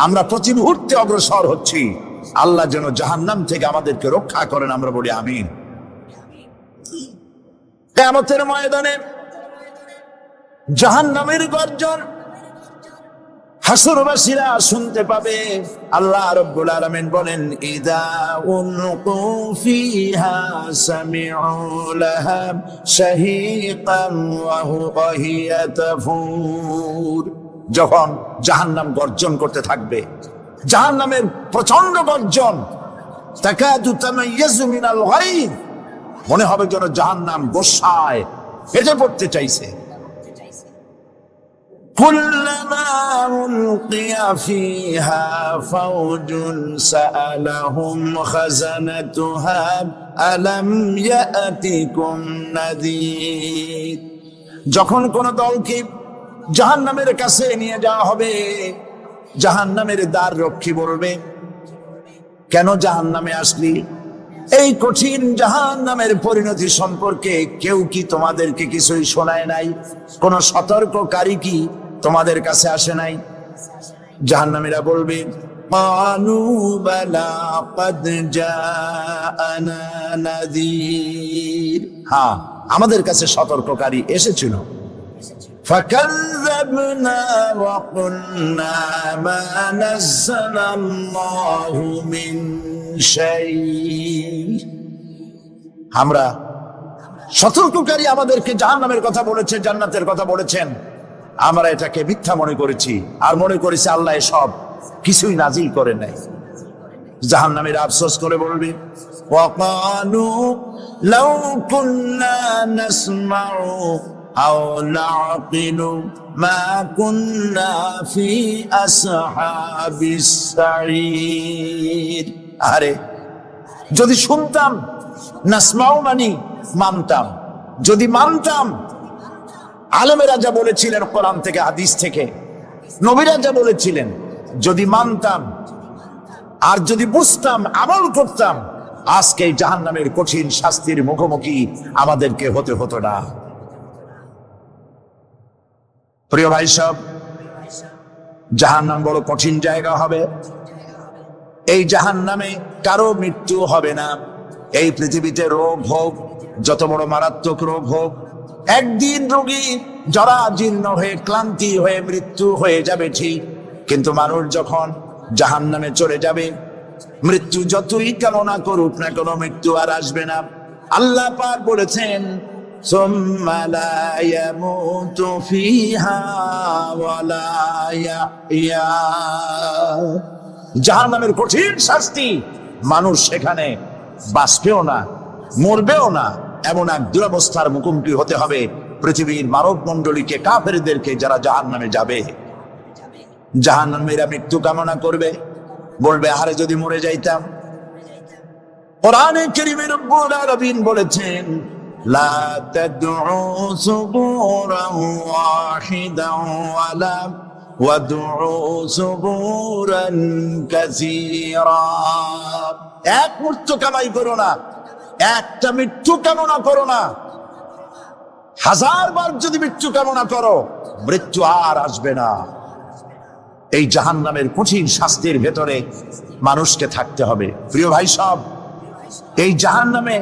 আমরা প্রতি মুহূর্তে অগ্রসর হচ্ছি। আল্লাহ যেন জাহান্নাম থেকে আমাদেরকে রক্ষা করেন, আমরা বলি আমিন। কিয়ামতের ময়দানে জাহান্নামের গর্জন হাসরবাসীরা শুনতে পাবে। আল্লাহ রাব্বুল আলামিন বলেন, ইদা উলকু ফিহা সামিউ লাহা শাহীকান ওয়া হিয়া তাফুর। যখন জাহান্নাম গর্জন করতে থাকবে, জাহান্নামের প্রচন্ড গর্জন, তাকাদু তামাইয়াজু মিনাল গায়ব, মনে হবে যেন জাহান্নাম গোসায় ফেটে পড়তে চাইছে। কুল্লামা উলকিয়া ফিহা ফাওজুন সাআলাহুম খাযানাতুহা আলাম ইয়াতিকুম নাযীর। যখন কোন দলকে জাহান্নামের কাছে নিয়ে যাওয়া হবে, জাহান্নামের দ্বার রক্ষী বলবে, কেন জাহান্নামে আসলি? এই কঠিন জাহান্নামের পরিণতি সম্পর্কে কেউ কি তোমাদেরকে কিছুই শোনায় নাই? কোন সতর্ককারী কি তোমাদের কাছে আসে নাই? জাহান্নামীরা বলবে, ক্বালু বালা ক্বাদ জাআনা নাযীর, হ্যাঁ আমাদের কাছে সতর্ককারী এসেছিল। فكذبنا وقلنا ما نزل الله من شيء। আমরা সতর্ককারী আমাদেরকে জাহান্নামের কথা বলেছে, জান্নাতের কথা বলেছেন, আমরা এটাকে মিথ্যা মনে করেছি আর মনে করেছি আল্লাহ সব কিছুই নাজিল করে নাই। জাহান্নামীরা আফসোস করে বলবে, ওয়াকালু লাউ কুন্না নাসমাউ আও নাকিলু মা কুন্না ফি আসহাবিস সাঈর। আরে যদি শুনতাম, নাসমাউ মানি মানতাম, যদি মানতাম, আলেমেরা যা বলেছিলেন কোরআন থেকে হাদিস থেকে, নবীরা যা বলেছিলেন, যদি মানতাম আর যদি বুঝতাম, আমল করতাম, আজকে জাহান্নামের কঠিন শাস্তির মুখোমুখি আমাদেরকে হতে হতো না। প্রিয় ভাই সব, জাহান্নাম বড় কঠিন জায়গা হবে। এই জাহান্নামে কারো মৃত্যু হবে না। এই পৃথিবীতে রোগ হোক, যত বড় মারাত্মক রোগ হোক, একদিন রোগী জরাজীর্ণ হয়ে ক্লান্তি হয়ে মৃত্যু হয়ে যাবে ঠিক, কিন্তু মানুষ যখন জাহান্নামে চলে যাবে, মৃত্যু যতই কামনা করুক না কোনো মৃত্যু আর আসবে না। আল্লাহ পাক বলেছেন, সুম্মা লা ইয়ামুতু ফিহা ওয়া লা ইয়াহইয়া। জাহান্নামের কঠিন শাস্তি, মানুষ সেখানে বাঁচবেও না, মরবেও না, এমন এক দুরবস্থার মুখোমুখি হতে হবে পৃথিবীর মানব মণ্ডলীকে, কাফেরদেরকে, যারা জাহান্নামে যাবে। জাহান্নামীরা মৃত্যু কামনা করবে, বলবে আরে যদি মরে যাইতাম। কোরআনে কারীমে রব্বুল আলামিন বলেছেন, লা তাদউ সুবুরান ওয়াহিদান ওয়ালা ওয়াদউ সুবুরান কাসীরা। এক মৃত্যু কামাই করো না, একটা মৃত্যু কামনা করো না। 1000 বার যদি মৃত্যু কামনা করো, মৃত্যু আর আসবে না। এই জাহান্নামের কঠিন শাস্তির ভেতরে মানুষকে থাকতে হবে। প্রিয় ভাই সব, এই জাহান্নামে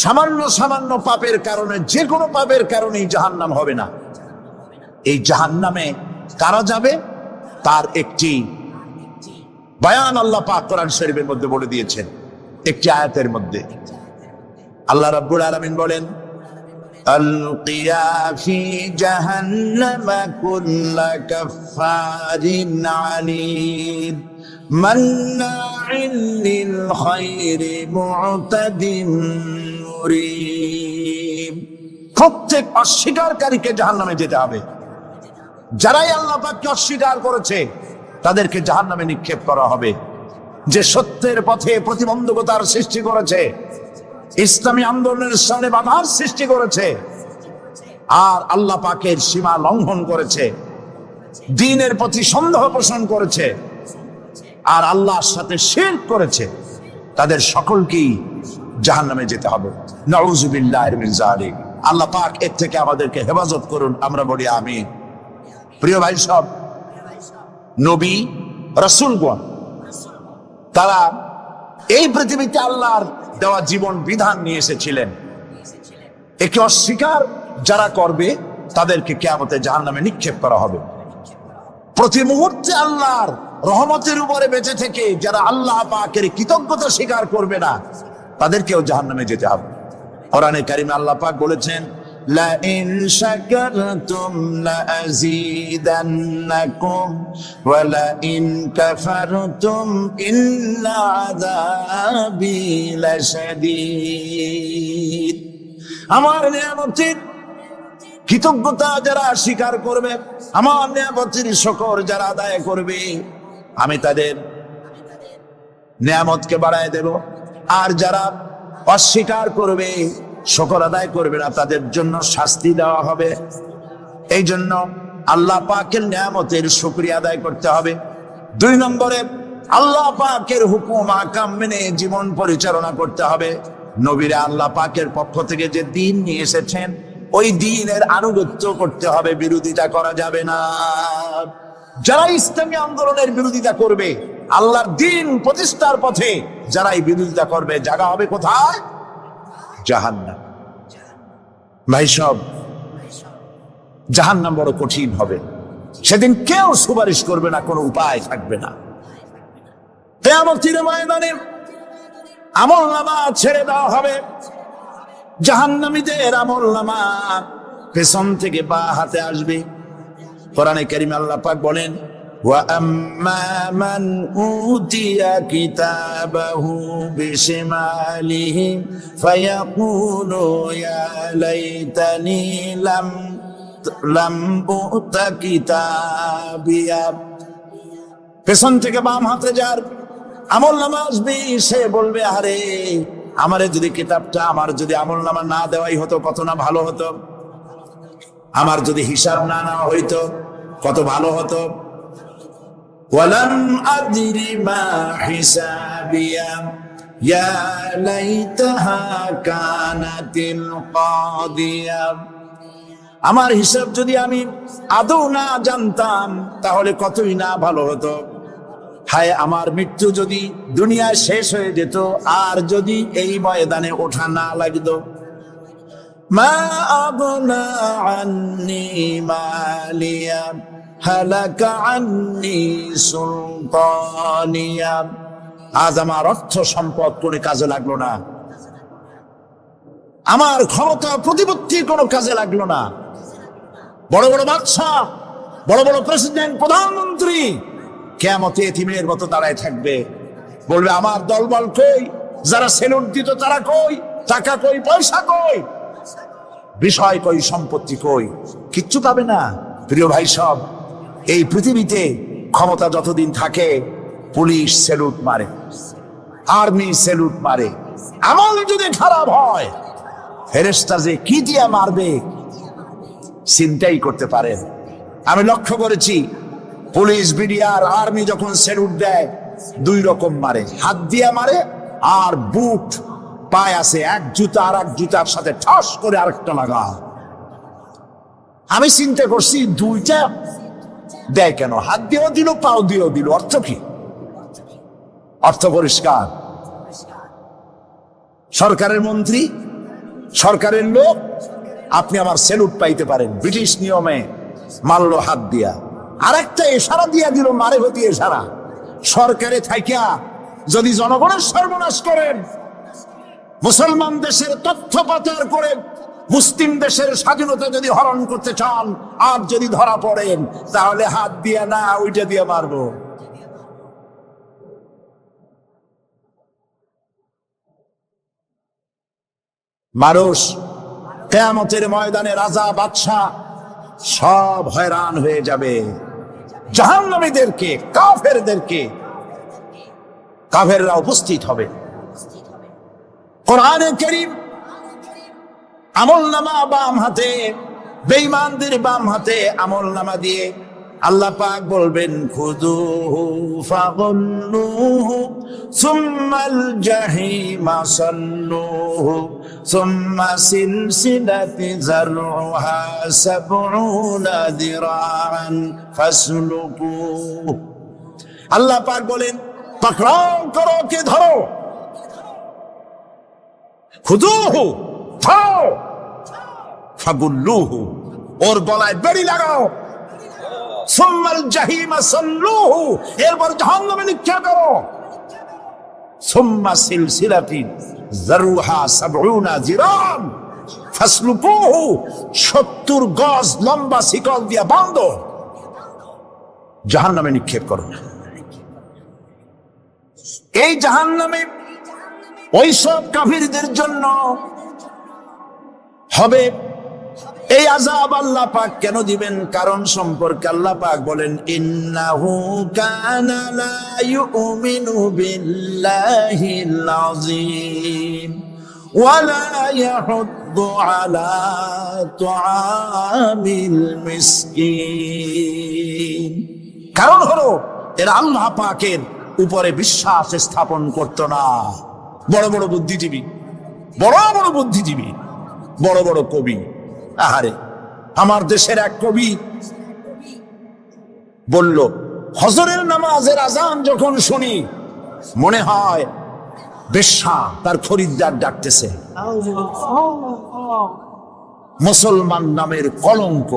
সামান্য সামান্য পাপের কারণে, যে কোনো পাপের কারণেই জাহান্নাম হবে না। এই জাহান্নামে কারা যাবে তার একটি বয়ান আল্লাহ পাক কোরআন শরীফের মধ্যে বলে দিয়েছেন। একটি আয়াতের মধ্যে আল্লাহ রাব্বুল আলামিন বলেন, আলকিয়া ফি জাহান্নামা কুল্লা কাফফারিন আলিম মান্নাইন লিল খায়রি মু'তাদিন মুরিব। প্রত্যেক অস্বীকারীকে জাহান্নামে যেতে হবে। যারাই আল্লাহ পাককে অস্বীকার করেছে তাদেরকে জাহান্নামে নিক্ষেপ করা হবে। যে সত্যের পথে প্রতিবন্ধকতার সৃষ্টি করেছে, ইসলামী আন্দোলনের সামনে বাধার সৃষ্টি করেছে, আর আল্লাহ পাকের সীমা লঙ্ঘন করেছে, দ্বীনের প্রতি সন্দেহ পোষণ করেছে, আর আল্লাহর সাথে শিরক করেছে, তাদের সকলকেই জাহান্নামে যেতে হবে। নাউযুবিল্লাহি মিন যালিক। আল্লাহ পাক এর থেকে আমাদেরকে হেফাজত করুন, আমরা বলি আমিন। প্রিয় ভাই সব, নবী রাসূলগণ তারা এই পৃথিবীতে আল্লাহর দেওয়া জীবন বিধান নিয়ে এসেছিলেন। একে অস্বীকার যারা করবে তাদেরকে কিয়ামতে জাহান্নামে নিক্ষেপ করা হবে। প্রতি মুহূর্তে আল্লাহর রহমতের উপরে বেঁচে থেকে যারা আল্লাহ পাকের কৃতজ্ঞতা স্বীকার করবে না, তাদেরকেও জাহান্নামে যেতে হবে। কোরআনে কারিমে আল্লাহ পাক বলেছেন, লা ইন শাকারতুম লা আযীদান্নাকুম ওয়া লা ইন কাফারতুম ইন্না আযাবি লাশাদীদ। আমার নিয়ামতের কৃতজ্ঞতা যারা স্বীকার করবে, আমার নিয়ামতের শুকর যারা আদায় করবে, আমি তাদের নিয়ামতকে বাড়ায় দেব। আর যারা অস্বীকার করবে, শুকর আদায় করবে না, তাদের জন্য শাস্তি দেওয়া হবে। এই জন্য আল্লাহ পাকের নিয়ামতের শুকরিয়া আদায় করতে হবে। 2 নম্বরে আল্লাহ পাকের হুকুম আহকাম মেনে জীবন পরিচালনা করতে হবে। নবীরা আল্লাহ পাকের পক্ষ থেকে যে দ্বীন নিয়ে এসেছেন, ওই দ্বীনের আনুগত্য করতে হবে, বিরোধিতা করা যাবে না। যারা ইসলামী আন্দোলনের বিরোধিতা করবে, আল্লাহর দ্বীন প্রতিষ্ঠার পথে যারাই বিরোধিতা করবে, জায়গা হবে কোথায়? জাহান্নাম। ভাই সব, জাহান্নাম বড় কঠিন হবে। সেদিন কেউ সুপারিশ করবে না, কোনো উপায় থাকবে না। কিয়ামতের ময়দানে আমলনামা ছেড়ে দেওয়া হবে। জাহান্নামীদের আমলনামা পেছন থেকে বা হাতে আসবে। কোরআনে কারীমে আল্লাহ পাক বলেন, ওয়া আম্মা মান উতিয়া কিতাবাহু বিশিমালিহি ফায়াকুলু ইয়া লাইতানি লাম উতা কিতাবিয়া। পেছন থেকে বাম হাতে যার আমলনামা আসবে, সে বলবে, আরে আমারে যদি কিতাবটা, আমার যদি আমলনামা না দেওয়াই হতো কত না ভালো হতো, আমার যদি হিসাব না নেওয়া হইতো কত ভালো হতো। ওয়ালাম আদরি মা হিসাবিয়া ইয়া লাইতাহা কানাতিল কাদিয়া। আমার হিসাব যদি আমি আদৌ না জানতাম তাহলে কতই না ভালো হতো। হায় আমার মৃত্যু যদি দুনিয়া শেষ হয়ে যেত, আর যদি এই ময়দানে ওঠা না লাগতো। মা আগনা আন্নি মালিয়া হালাকা আন্নি সুলতানিয়া। আজ আমার অর্থ সম্পদ কোনো কাজে লাগলো না, আমার ক্ষমতা প্রতিপত্তির কোনো কাজে লাগলো না। বড় বড় বাদশা, বড় বড় প্রেসিডেন্ট, প্রধানমন্ত্রী কিয়ামতে এতিমের মতো দাঁড়ায় থাকবে, বলবে আমার দলবল কই, যারা সেলুট দিত তারা কই, টাকা কই, পয়সা কই, বিষয় কই, সম্পত্তি কই, কিচ্ছু পাবে না। প্রিয় ভাই সব, এই পৃথিবীতে ক্ষমতা যতদিন থাকে পুলিশ সেলুট মারে, আর্মি সেলুট মারে। আমল যদি খারাপ হয় ফেরেশতা যে কি দিয়া মারবে চিন্তাই করতে পারেন। আমি লক্ষ্য করেছি পুলিশ, বিডিআর, আর্মি যখন সেলুট দেয় দুই রকম মারে, হাত দিয়া মারে আর বুট পায় আছে, এক জুতা আর এক জুতার সাথে ঠাস করে আরেকটা লাগা। আমি চিন্তা করছি দুইটা দেয় কেন, হাত দিয়েও দিল পাও দিয়েও দিল, অর্থ কি? অর্থ পরিষ্কার। সরকারের মন্ত্রী, সরকারের লোক, আপনি আমার সেলুট পাইতে পারেন, ব্রিটিশ নিয়মে মারলো হাত দিয়া, আরেকটা ইশারা দিয়া দিল, মারে হতি ইশারা। সরকারে থাইকা যদি জনগণের সর্বনাশ করেন, মুসলমান দেশের তথ্য পাচার করে মুসলিম দেশের স্বাধীনতা যদি হরণ করতে চান, আর যদি ধরা পড়েন তাহলে হাত দিয়া না ওইটা দিয়ে মারবো। মানুষ কিয়ামতের ময়দানে রাজা বাদশা সব হয়রান হয়ে যাবে। জাহান্নামীদেরকে, কাফেরদেরকে, কাফেররা উপস্থিত হবে। কোরআনে কারীম আমলনামা বাম হাতে, বেঈমানদের বাম হাতে আমলনামা দিয়ে আল্লাহ পাক বলবেন খুযুহু ফাগুল্লুহু সুম্মাল জাহিমা সাল্লুহু সুম্মা সিলসিলাতি যারউহা সাবউনা যিরাআন ফাসলুকুহু। আল্লাহ পাক বলেন পাকড়াও করো, কে ধরো, খুযুহু ধরো, ফাগুল্লুহু ওর গলায় বেড়ি লাগাও, সুম্মাল জাহিমা সাল্লুহু এরপর জাহান্নামে নিক্ষেপ করো, সুম্মা সিলসিলাতিন যারউহা সাবউনা যিরান ফাসলুকুহু 70 গজ লম্বা শিকল দিয়া বাঁধো, জাহান্নামে নিক্ষেপ করো। এই জাহান্নামে ওই সব কাফিরদের জন্য হবে এই আযাব। আল্লাহ পাক কেন দিবেন কারণ সম্পর্কে আল্লাহ পাক বলেন ইন্নাহু কানা লা ইউমিনু বিল্লাহিল আযীম ওয়া লা ইয়াহুদ্দু আলা তুআমিল মিসকিন। কারণ হলো এরা আল্লাহ পাকের উপরে বিশ্বাস স্থাপন করত না। বড় বড় বুদ্ধিজীবী, বড় বড় বুদ্ধিজীবী, বড় বড় কবি। আহারে, আমার দেশের এক কবি বলল হজরের নামাজের আজান যখন শুনি মনে হয় বেশ্যা তার খরিদ্দার ডাকতেছে। মুসলমান নামের কলঙ্ক,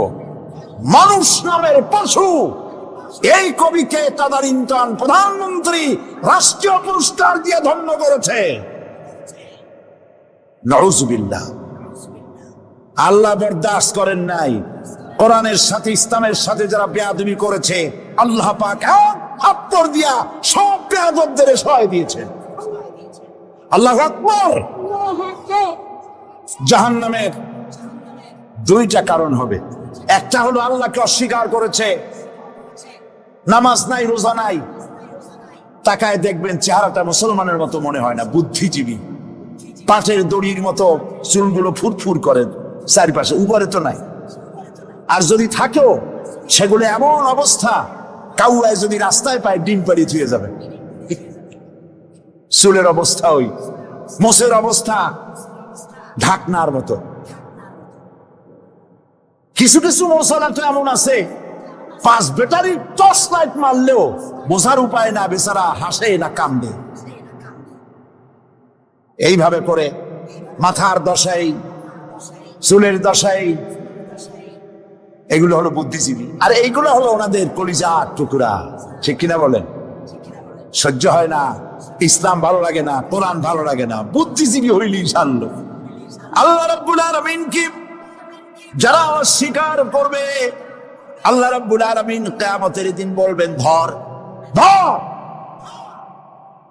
মানুষ নামের পশু। এই কবিকে তাদারিন্তন প্রধানমন্ত্রী রাষ্ট্রীয় পুরস্কার দিয়ে ধন্য করেছে। নাউযুবিল্লাহ। আল্লাহ বরদাস্ত করেন নাই। কোরআনের সাথে ইসলামের সাথে যারা বেয়াদবি করেছে আল্লাহ পাক থাপ্পড় দিয়া সব বেয়াদবদের সহায় দিয়েছেন। আল্লাহু আকবার। জাহান্নামের দুইটা কারণ হবে। একটা হলো আল্লাহকে অস্বীকার করেছে, নামাজ নাই, রোজা নাই, তাকায় দেখবেন চেহারাটা মুসলমানের মতো মনে হয় না, বুদ্ধিজীবী, পাটের দড়ির মতো চুলগুলো ফুরফুর করেন চারিপাশে, উপরে তো নাই। আর যদি থাকেও সেগুলো এমন অবস্থা কাউয়ায় যদি রাস্তায় পায় ডিম পাড়ি থুয়ে যাবে। চুলের অবস্থা ওই, মোষের অবস্থা ঢাকনার মতো। কিছু কিছু মশলা তো এমন আছে 5 ব্যাটারি টর্চ লাইট মারলেও বোঝার উপায় না, বেচারা হাসে না কান্দে। এইভাবে করে মাথার দশাই, চুলের দশাই, এগুলো হলো বুদ্ধিজীবী। আর এইগুলো হলো ওনাদের কলিজার টুকরা। ঠিক কিনা বলেন? সহ্য হয় না, ইসলাম ভালো লাগে না, কোরআন ভালো লাগে না, বুদ্ধিজীবী হইলি ছাড়লো। আল্লাহ রাব্বুল আলামিন কি যারা অস্বীকার করবে, আল্লাহ রাব্বুল আলামিন কিয়ামতের দিন বলবেন, ধর ধর,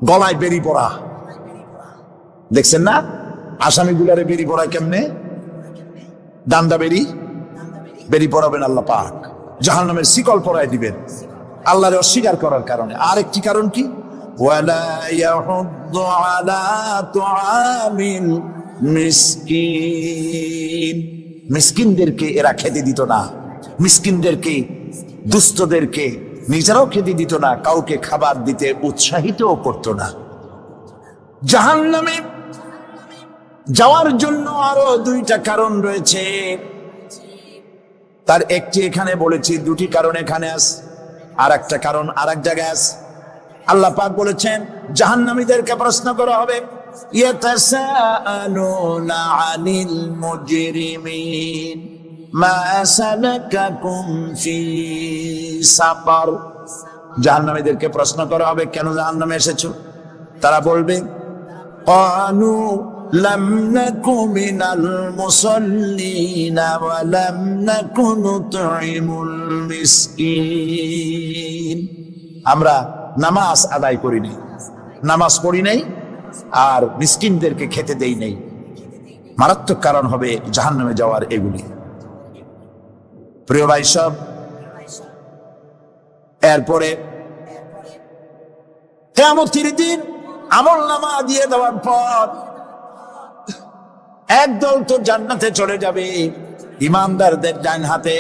গলায় বেরি পড়া। দেখছেন না আসামিগুলারে বেরি পড়ায় কেমনে? দান্দা বেরি পড়াবেন আল্লাহ পাক, জাহান্নামের শিকল পরায় দিবেন আল্লাহরে অস্বীকার করার কারণে। আরেকটি কারণ কি? ওয়ালা ইয়াহুদ্দু আলা তুআমিল মিসকিন। মিসকিনদেরকে এরা খেতে দিত না, মিসকিনদেরকে, দুস্থদেরকে নিজেরাও খেতে দিত না, কাউকে খাবার দিতে উৎসাহিতও করত না। জাহান্নামে যাওয়ার জন্য আরো 2টা কারণ রয়েছে, তার একটি এখানে বলেছি, 2টি কারণ এখানে আছে, আর একটা কারণ আর এক জায়গায় আছে। আল্লাহ পাক বলেছেন জাহান্নামীদেরকে প্রশ্ন করা হবে, ইয়াতাসাআলুনা আনিল মুজরিমিন মা সালাকাকুম ফি সাকার। জাহান্নামীদেরকে প্রশ্ন করা হবে, কেন জাহান্নামে এসেছো? তারা বলবে, ক্বালু লাম নাকু মিনাল মুসাল্লিনা ওয়া লাম নাকু নুতঈমুল মিসকিন। আমরা নামাজ আদায় করি নাই, নামাজ পড়ি নাই, আর মিসকিনদেরকে খেতে দেই নাই। মারাত্মক কারণ হবে জাহান্নামে যাওয়ার এগুলি। প্রিয় ভাই সব, এরপরে কিয়ামতের দিন আমলনামা দিয়ে দেওয়ার পর একদল তো জান্নাতে চলে যাবে, ইমানদারদের ডান হাতে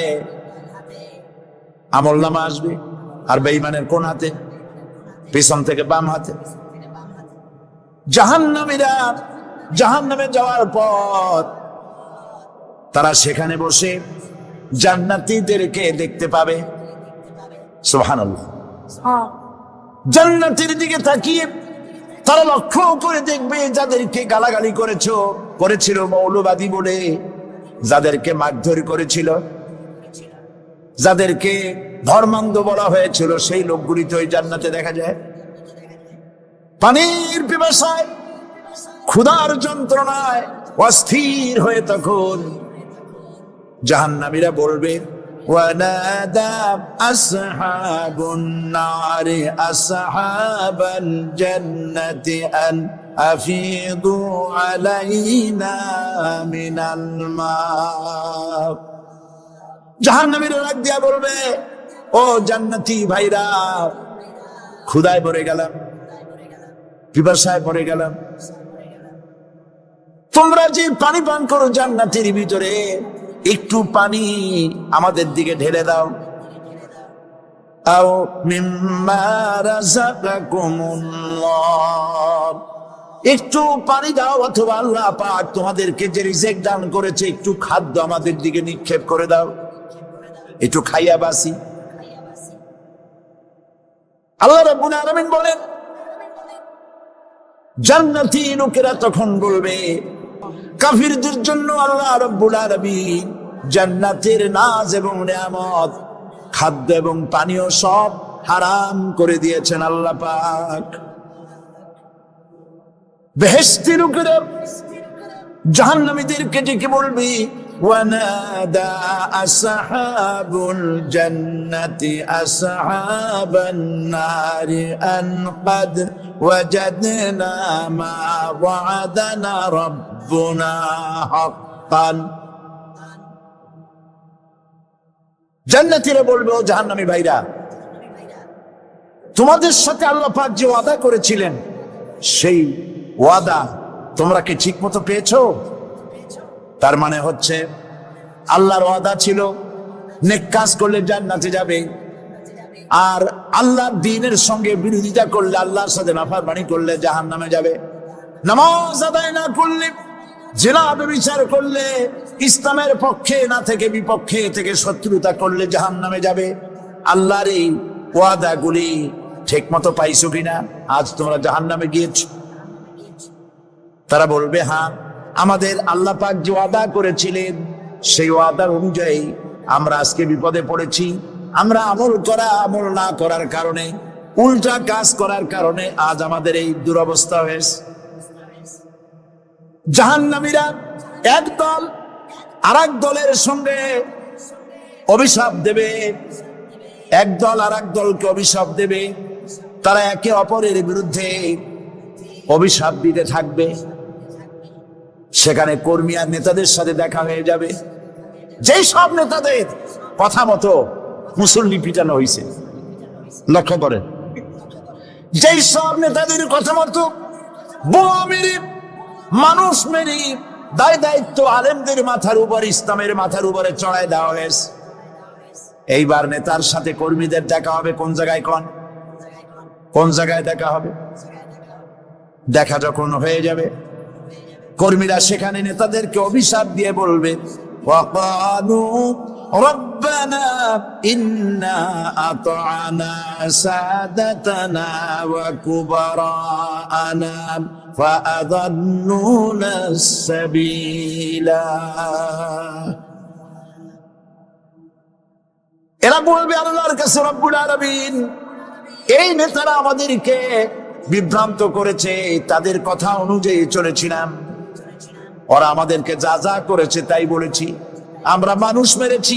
আমলনামা আসবে, আর বেঈমানের কোন হাতে? পিছন থেকে বাম হাতে। জাহান্নামীরা জাহান্নামে যাওয়ার পর তারা সেখানে বসে জান্নাতীদেরকে দেখতে পাবে। সুবহানাল্লাহ। জান্নাতের দিকে তাকিয়ে তারা লক্ষ্য করে দেখবে, যাদেরকে গালাগালি করেছিল মৌলবাদী বলে, যাদেরকে মারধর করেছিল, যাদেরকে ধর্মান্ধ বলা হয়েছিল, সেই লোকগুলি তো ওই জান্নাতে দেখা যায়। পানির পিপাসায়, ক্ষুধার যন্ত্রণায় অস্থির হয়ে তখন জাহান্নামীরা বলবে, ওয়ানাদা আসহাবুন নারি আসহাবাল জান্নাতি আন আফিদু আলাইনা মিনাল মা। জাহান্নামীরা ডাক দিয়া বলবে, ও জান্নাতি ভাইরা, ক্ষুধায় পড়ে গেলাম, পিপাসায় পড়ে গেলাম, তোমরা যে পানি পান করো জান্নাতের ভিতরে, একটু পানি আমাদের দিকে ঢেলে দাও। আও মিম্মা রাযাকাকুমুল্লাহ, একটু পানি দাও, অথবা আল্লাহ পাক তোমাদেরকে যে রিজিক দান করেছে, একটু খাদ্য আমাদের দিকে নিক্ষেপ করে দাও, একটু খাইয়া বাসি। আল্লাহ রাব্বুল আলামিন বলেন, জান্নাতি লোকেরা তখন বলবে, কাফিরদের জন্য আল্লাহ রাব্বুল আলামিন জান্নাতের নাজ এবং নিয়ামত, খাদ্য এবং পানীয় সব হারাম করে দিয়েছেন আল্লাহ পাক। বেহেশতি লোকেরা জাহান্নামীদেরকে ডেকে বলবে, ওয়ানাদা আসহাবুল জান্নাতি আসহাবান নারি আন ক্বাদ ওয়াজাদনা মা ওয়া'দানা রাব্বুনা হাক্কান। জান্নাতীরা বলবে, ও জাহান্নামী ভাইরা, তোমাদের সাথে আল্লাহ পাক যে ওয়াদা করেছিলেন, সেই ওয়াদা তোমরা কি ঠিক মতো পেয়েছো? তার মানে হচ্ছে আল্লাহর ওয়াদা ছিল নেক কাজ করলে জান্নাতে যাবে, আর আল্লাহর দ্বীনের সঙ্গে বিরোধিতা করলে, আল্লাহর সাথে নাফরমানি করলে জাহান্নামে যাবে। নামাজ আদায় না করলে, জিনা ব্যভিচার করলে, ইসলামের পক্ষে না থেকে বিপক্ষে থেকে শত্রুতা করলে জাহান্নামে যাবে। আল্লাহর এই ওয়াদাগুলি ঠিক মতো পাইছো কিনা? আজ তোমরা জাহান্নামে গিয়েছো। তারা বলবে, হ্যাঁ, আমাদের আল্লাহ পাক যে ওয়াদা করেছিলেন সেই ওয়াদার অনুযায়ী আমরা আজকে বিপদে পড়েছি। আমরা আমল না করার কারণে, উল্টা কাজ করার কারণে আজ আমাদের এই দুরবস্থা হয়েছে। জাহান্নামীরা এক দল আরেক দলের সঙ্গে অভিশাপ দেবে, এক দল আরেক দলকে অভিশাপ দেবে। তারা একে অপরের বিরুদ্ধে অভিশাপ দিতে থাকবে। সেখানে কর্মী আর নেতাদের সাথে দেখা হয়ে যাবে। যেই সব নেতাদের কথা মতো মুসল্লি পিটানো হয়েছে, লক্ষ্য করেন, যেই সব নেতাদের কথা মতো বোমা মেরে, মানুষ মেরে, দায় দায়িত্ব আলেমদের মাথার উপর, ইসলামের মাথার উপরে চড়াই দেওয়া হয়েছে। এইবার নেতার সাথে কর্মীদের দেখা হবে কোন জায়গায়? কোন জায়গায় দেখা হবে? দেখা যখন হয়ে যাবে, কর্মীরা সেখানে নেতাদেরকে অভিশাপ দিয়ে বলবে, ওয়াকালু রব্বানা ইন্না আতআনা সাদাতানা ওয়া কুবারানা ফাআযাল্লুনা সাবিলা। এরা বলবে আল্লাহর কাছে, রব্বুল আলামিন, এই নেতারা আমাদেরকে বিভ্রান্ত করেছে, তাদের কথা অনুযায়ী চলেছিলাম, ওরা আমাদেরকে যা যা করেছে তাই বলেছি। আমরা মানুষ মেরেছি,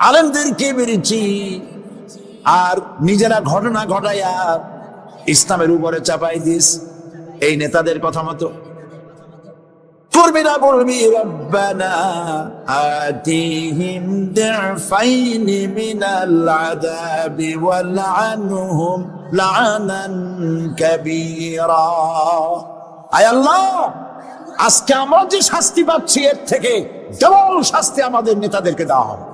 আলেমদেরকে মেরেছি, আর নিজেরা ঘটনা ঘটাইয়া ইসলামের উপরে চাপাই দিস এই নেতাদের কথা মতো। কর্মীরা বলবি, রব্বানা আতিহিম দিফাইনি মিনাল আযাবি ওয়ালআনহুম লাআনান কাবীরা। আয় আল্লাহ, আজকে আমরা যে শাস্তি পাচ্ছি এর থেকে ডবল শাস্তি আমাদের নেতাদেরকে দেওয়া হবে।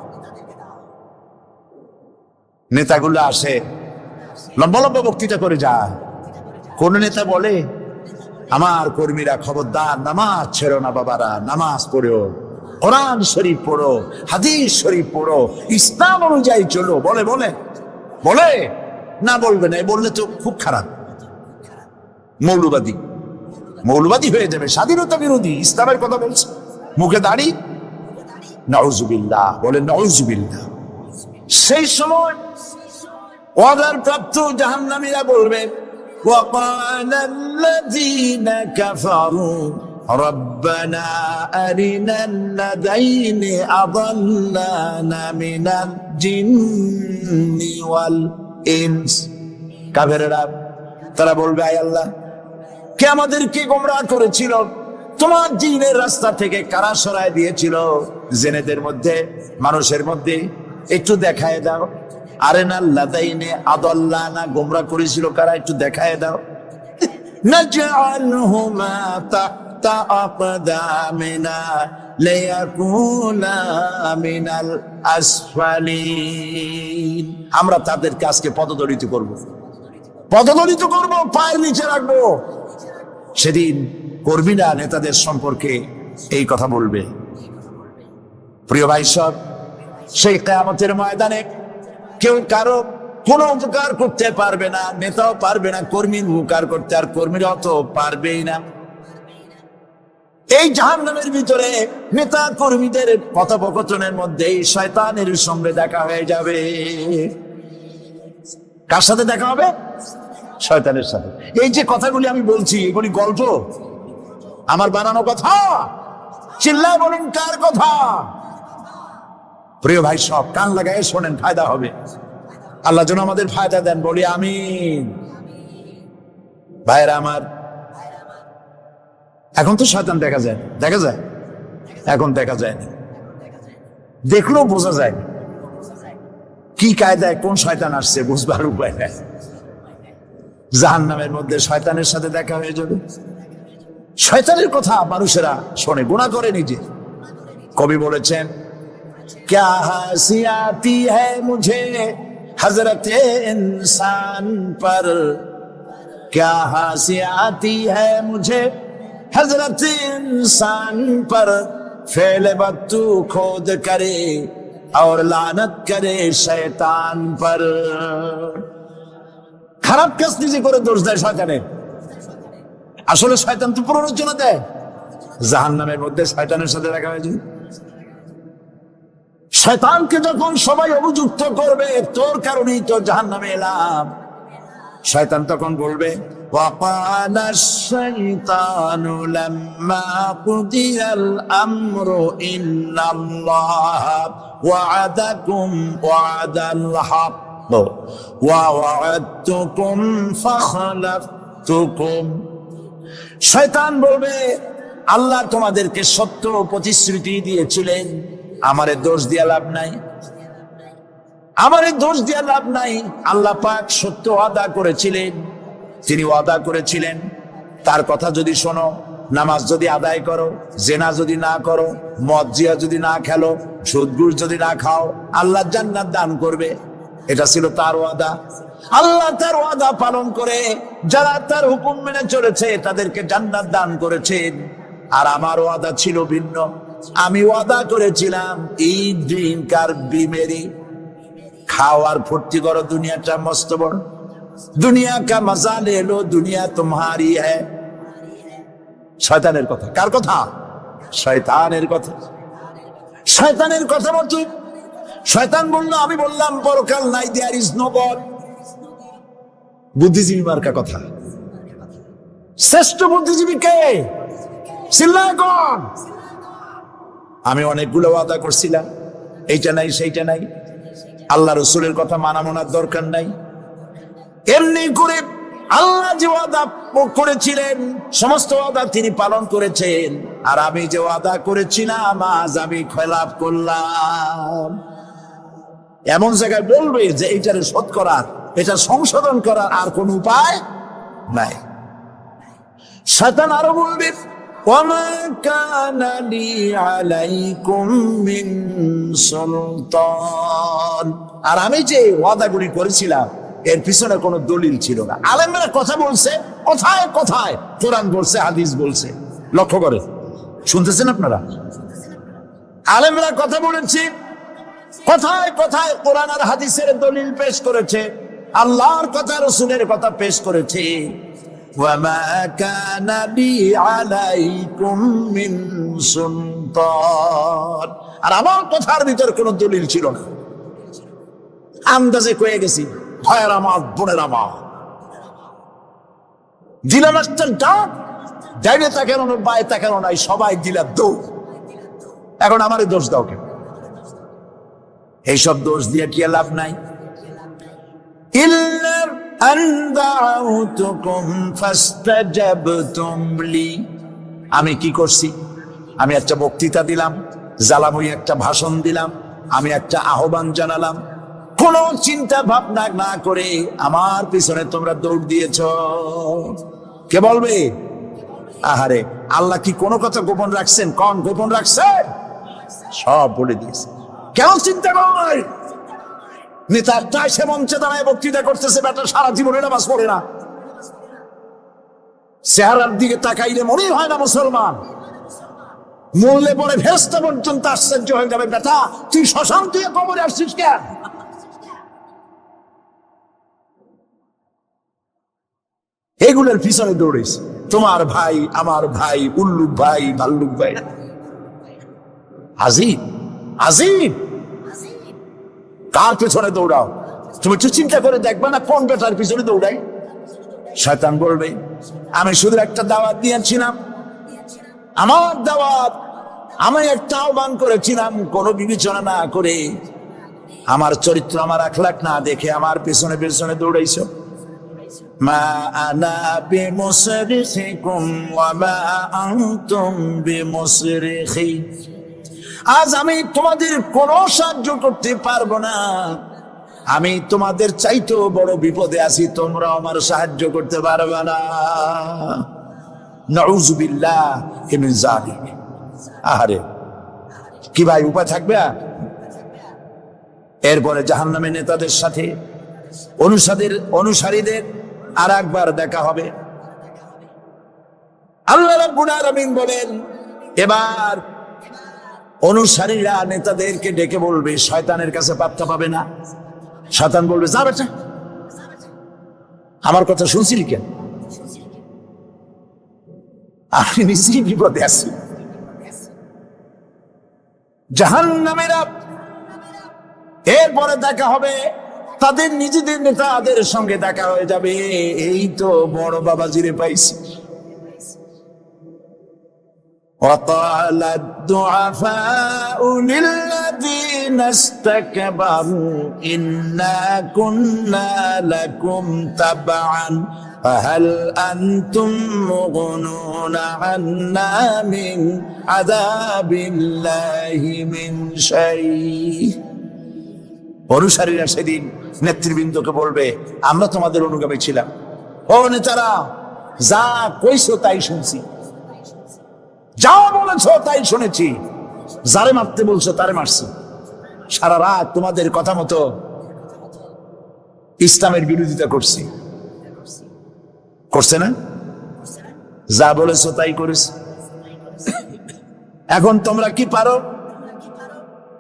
নেতাগুলো আসে, লম্বা লম্বা বক্তৃতা করে যায়। কোন নেতা বলে, আমার কর্মীরা খবরদার, নামাজ ছেড়ো না বাবারা, নামাজ পড়ো, কোরআন শরীফ পড়ো, হাদিস শরীফ পড়ো, ইসলাম অনুযায়ী চলো। বলে বলে বলে না, বলবে না, বললে তো খুব খারাপ, মৌলবাদী হয়ে যাবে, স্বাধীনতা বিরোধী, ইসলামের কথা বলছে, মুখে দাড়ি, নাউজুবিল্লাহ, বলে নাউজুবিল্লাহ। সেই সময় ওয়াদার প্রাপ্ত জাহান্নামীরা বলবে, وقال الذين كفروا ربنا أرنا الذين أضلانا من الجن والإنس। কাফেররা তারা বলবে, আয় আল্লাহ, কে আমাদেরকে গোমরাহ করেছিল? তোমার জিনের রাস্তা থেকে কারা সরায় দিয়েছিল? জেনেদের মধ্যে, মানুষের মধ্যে একটু দেখায় দাও। আরেনা লাদাইনে আদাল্লানা, গোমরাহ করেছিল কারা? একটু দেখায় দাও। নাজআলহুমা তাহতা আকদামিনা লিয়াকুনা মিনাল আসফালিন। আমরা তাদেরকে আজকে পদদলিত করব, পায়ের নিচে রাখবো। সেদিন কর্মীরা নেতাদের সম্পর্কে এই কথা বলবে। প্রিয় ভাই সব, সেই কিয়ামতের ময়দানে কেউ কারো কোনো উপকার করতে পারবে না, নেতাও পারবে না কর্মীর উপকার করতে, আর কর্মীরাও তো পারবেই না। এই জাহান্নামের ভিতরে নেতা কর্মীদের কথোপকথনের মধ্যে শয়তানের সঙ্গে দেখা হয়ে যাবে। কার সাথে দেখা হবে? শয়তানের সাথে। এই যে কথাগুলি আমি বলছি, এগুলি গল্প, আমার বানানো কথা? চিল্লায় বলেন, কার কথা? প্রিয় ভাই সব, কান লাগায় শোনেন, ফায়দা হবে। আল্লাহ যেন আমাদের ফায়দা দেন, বলি আমিন। ভাইরা আমার, এখন তো শয়তান দেখা যায়, এখন দেখা যায় না, দেখলেও বোঝা যায় কি কায়দায় কোন শয়তান আসছে, বুঝবার উপায় নেই। জাহান্নামের মধ্যে শয়তানের সাথে দেখা হয়ে যাবে। শয়তানের কথা মানুষেরা শোনে, গুনাহ করে নিজে। কবি বলেছেন, क्या हंसी आती है मुझे हजरत इंसान पर, क्या हंसी आती है मुझे हजरत इंसान पर, फेल बत्तू खोद करे और लानत करे शैतान पर। খারাপ কাজ নিজে করে দোষ দেয় শয়তানের। আসলে শয়তান তো প্ররোচনা দেয়। জাহান্নামের মধ্যে শয়তানের সাথে দেখা হয়েছে। শয়তানকে যখন সবাই অভিযুক্ত করবে তোর কারণেই তো জাহান্নামে এলাম, শয়তান তখন বলবে وقال الشيطان لما قضي الأمر إن الله وعدكم وعد الحق ووعدتكم فخلفتكم। শয়তান বলবে আল্লাহ তোমাদেরকে সত্য প্রতিশ্রুতি দিয়েছিলেন, আমারে দোষ দিয়া লাভ নাই, আমারে দোষ দিয়া লাভ নাই। আল্লাহ পাক সত্য ওয়াদা করেছিলেন, তিনি ওয়াদা করেছিলেন তার কথা যদি শোনো, নামাজ যদি আদায় করো, জেনা যদি না করো, মদ জিয়া যদি না খেলো, সুদ ঘুষ যদি না খাও, আল্লাহ জান্নাত দান করবে। এটা ছিল তার ওয়াদা। আল্লাহ তার ওয়াদা পালন করে যারা তার হুকুম মেনে চলেছে তাদেরকে জান্নাত দান করেছেন। আর আমার ওয়াদা ছিল ভিন্ন। আমি ওয়াদা করেছিলাম ঈদ ড্রিঙ্ক আর বিমেরি খাও আর ফুর্তি করো, দুনিয়াটা মস্ত বড়, দুনিয়া কা মজা লে লো, দুনিয়া তোমারি হ্যায়। শয়তানের কথা। কার কথা? শয়তানের কথা। শয়তানের কথা মতো শয়তান বলল, আমি বললাম পরকাল নাই, দেয়ার ইজ নো গড। বুদ্ধিজীবী মার্কা কথা। শ্রেষ্ঠ বুদ্ধিজীবী কে? চিল্লায় কোন? আমি অনেকগুলো ওয়াদা করছিলাম, এইটা নাই সেইটা নাই, আল্লাহ রসুলের কথা মানা মানার দরকার নাই। এমনি করে আল্লাহ যে ওয়াদা করেছিলেন সমস্ত ওয়াদা তিনি পালন করেছেন, আর আমি যে ওয়াদা করেছিলাম আজ আমি খেলাফ করলাম। এমন জায়গায় বলবে যে এইটারে শোধ করার, এটা সংশোধন করার আর কোন উপায় নাই। শয়তান আরো বলবে ওয়ামা কানা লি আলাইকুম মিন সুলতান, আর আমি যে ওয়াদাগুলি করেছিলাম এর পিছনে কোনো দলিল ছিল না। আলেমরা কথা বলছে, কথায় কথায় কোরআন বলছে, হাদিস বলছে। লক্ষ্য করে শুনতেছেন আপনারা? আলেমরা কথা বলেছে, কথায় কথায় কোরআন আর হাদিসের দলিল পেশ করেছে, আল্লাহর কথা রসুলের কথা পেশ করেছে। ওয়ামা কানা লি আলাইকুম মিন সুলতান, আর আমার কথার ভিতর কোনো দলিল ছিল না। আন্দাজে কয়ে গেছি, ভাইয়ের আমার, বোনের আমার, দিলাম একটা ডাক, ডাইনে তাকানো বায়ে তাকানো নাই, সবাই দিলাম দৌড়। এখন আমারে দোষ দাও কেন? এইসব দোষ দিয়ে কি লাভ নাই। ইল্লা আন দাউতুকুম ফাস্তাজাবতুম লি, আমি কি করছি? আমি একটা বক্তৃতা দিলাম, জ্বালাময়ী একটা ভাষণ দিলাম, আমি একটা আহ্বান জানালাম, কোন চিন্তা ভাবনা না করে আমার পিছনে তোমরা দৌড় দিয়েছ। কে বলবে? আহারে, আল্লাহ কি কোনো কথা গোপন রাখছেন? কোন গোপন রাখছেন? সব বলে দিয়েছে। কেন চিন্তা কর? নেতা সে মঞ্চে দাঁড়ায় বক্তৃতা করতেছে, বেটা সারা জীবনে নামাজ পড়ে না, চেহারার দিকে তাকাইলে মনেই হয় না মুসলমান, মরলে পরে ফেরেশতা পর্যন্ত আশ্চর্য হয়ে যাবে, বেটা তুই শ্মশান তুই কবরে আসছিস কেন? এগুলোর পিছনে দৌড়েছে তোমার ভাই, আমার ভাই, উল্লুক ভাই, ভাল্লুক ভাই। আজিব আজিব, কার পেছনে দৌড়াও? তুমি একটু চিন্তা করে দেখবা না কোন বেটার পিছনে দৌড়াই? শয়তান বলবে আমি শুধু একটা দাওয়াত দিয়েছিলাম, আমার দাওয়াত, আমি একটা আহ্বান করেছিলাম, কোনো বিবেচনা না করে, আমার চরিত্র, আমার আখলাক না দেখে আমার পেছনে পেছনে দৌড়াইছো। মা আনা বিমুসরিখিকুম ওয়া মা আনতুম বিমুসরিখি, আজ আমি তোমাদের কোনো সাহায্য করতে পারবো না। আমি তোমাদের চাইতেও বড় বিপদে আছি, তোমরা আমার সাহায্য করতে পারবে না। নাউযু বিল্লাহি মিন যালিক। আহারে, কি ভাই উপায় থাকবে? এরপরে জাহান্নামের নেতাদের সাথে অনুসারীদের আর একবার দেখা হবে। আল্লাহ রাব্বুল আলামিন বলেন, এবার অনুসারীরা নেতাদেরকে ডেকে বলবে, শয়তানের কাছে পাত্তা পাবে না। শয়তান বলবে, যা বেটা, আমার কথা শুনছিলি কেন? আমি নিজেই বিপদে আছি। জাহান্নামীরা এরপরে দেখা হবে, তাদের নিজেদের নেতাদের সঙ্গে দেখা হয়ে যাবে, এই তো বড় বাবাজিরে পাইছি। وقال الضعفاء للذين استكبروا إنا كنا لكم تبعا فهل أنتم مغنون عنا من عذاب الله من شيء। অনুসারীরা সেদিন নেতৃবৃন্দকে বলবে, আমরা তোমাদের অনুগামী ছিলাম, ও নেতারা, যা কইছো তাই শুনছি, যা বলেছো তাই শুনেছি, যারে মারতে বলছো তারে মারছি, সারা রাত তোমাদের কথা মতো ইসলামের বিরোধিতা করছি। করছে না? যা বলেছো তাই করেছি। এখন তোমরা কি পারো?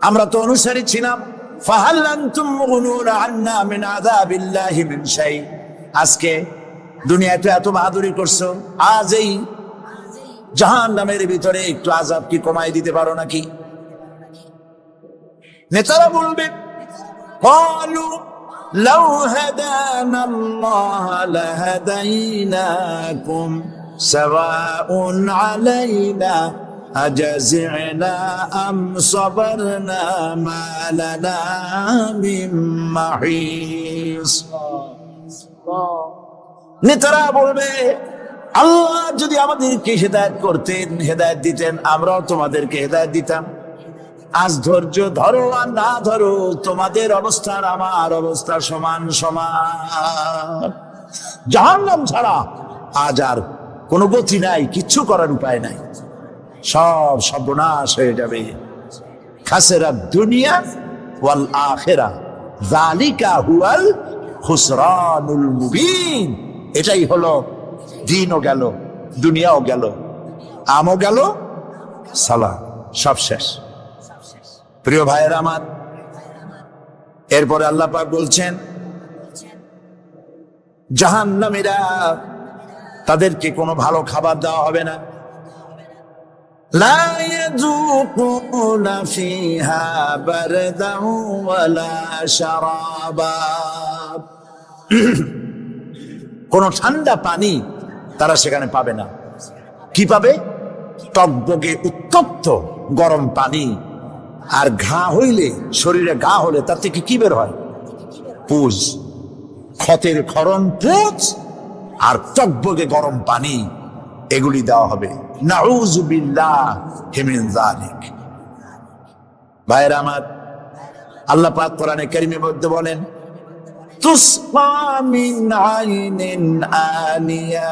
আমরা তো অনুসারী ছিলাম। ফাহাল আনতুম মুগনুনা আন্না মিন আযাবিল্লাহি মিন শাই। আজকে দুনিয়াতে এত বাহাদুরি করছো, আজ এই জাহান্নামের ভিতরে একটু আযাব কি কমাই দিতে পারো নাকি? নেতারা বলবে, ক্বালু লাউ হাদানাল্লাহ লাহাদাইনাকুম সাওয়াউন আলাইনা আজাজি'না আম সাবারনা মা লানা মিন মাহিস। নেতারা বলবে, আল্লাহ যদি আমাদেরকে হেদায়েত করতেন, হেদায়েত দিতেন, আমরাও তোমাদেরকে হেদায়েত দিতাম। আজ ধৈর্য ধরো আর না ধরো, তোমাদের অবস্থা আর আমার অবস্থা সমান সমান। জাহান্নাম ছাড়া আজ আর কোনো গতি নাই, কিচ্ছু করার উপায় নাই, সব সর্বনাশ হয়ে যাবে। খাসিরা দুনিয়া ওয়াল আখিরা যালিকা হুয়াল খুসরানুল মুবিন। এটাই হলো, দিনও গেল, দুনিয়াও গেল, আমও গেল, সালাম, সব শেষ। প্রিয় ভাইয়েরা আমার, এরপরে আল্লাহ পাক বলছেন, জাহান্নামীরা, তাদেরকে কোনো ভালো খাবার দেওয়া হবে না। লা ইয়াযুকুনা ফিহা বারদান ওয়ালা শারাবা। কোন ঠান্ডা পানি তারা সেখানে পাবে না। কি পাবে? টকবগে উত্তপ্ত গরম পানি। আর ঘা হইলে, শরীরে ঘা হলে তার থেকে কি বের হয়? পুজ, ক্ষতের ক্ষরণ পুজ আর টকবগে গরম পানি, এগুলি দেওয়া হবে। নাউযু বিল্লাহি মিন যালিক। ভাইরা আমার, আল্লাহ পাক কোরআনে কারীমের মধ্যে বলেন, তুসকা মিন আইনিন আনিয়া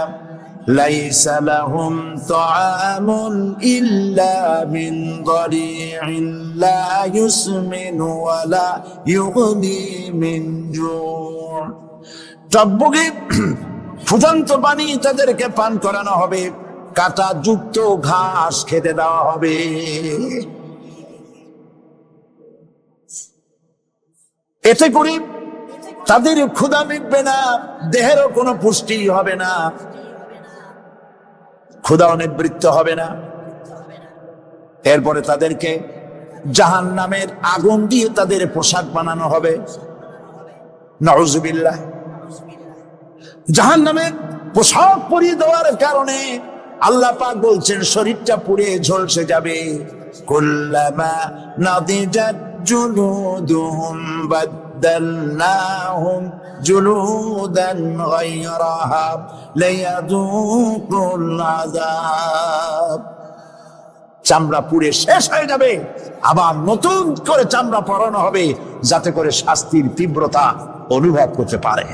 লাইসা লাহুম তাআমুন ইল্লা মিন দারি'in লা ইউসমিনু ওয়া লা ইউগনি মিন জু'। টকবগে ফুটন্ত পানি তাদেরকে পান করানো হবে, কাঁটা যুক্ত ঘাস খেতে দেওয়া হবে। এতে করে তাদের ক্ষুধা মিটবে না, দেহেরও কোনো পুষ্টি হবে না, ক্ষুধা নিবৃত্ত হবে না। এরপরে তাদেরকে জাহান্নামের আগুন দিয়ে তাদের পোশাক বানানো হবে। নাউযুবিল্লাহ। জাহান্নামের পোশাক পরিয়ে দেওয়ার কারণে আল্লাহ পাক বলছেন, শরীরটা পুড়ে ঝলসে যাবে। কুল্লামা নাদিজাত জুলুদুহুম বাদদালনাহুম জুলুদান গায়রাহা লিয়াযুকুল আযাব। চামড়া পুড়ে শেষ হয়ে যাবে, আবার নতুন করে চামড়া পরানো হবে, যাতে করে শাস্তির তীব্রতা অনুভব করতে পারে।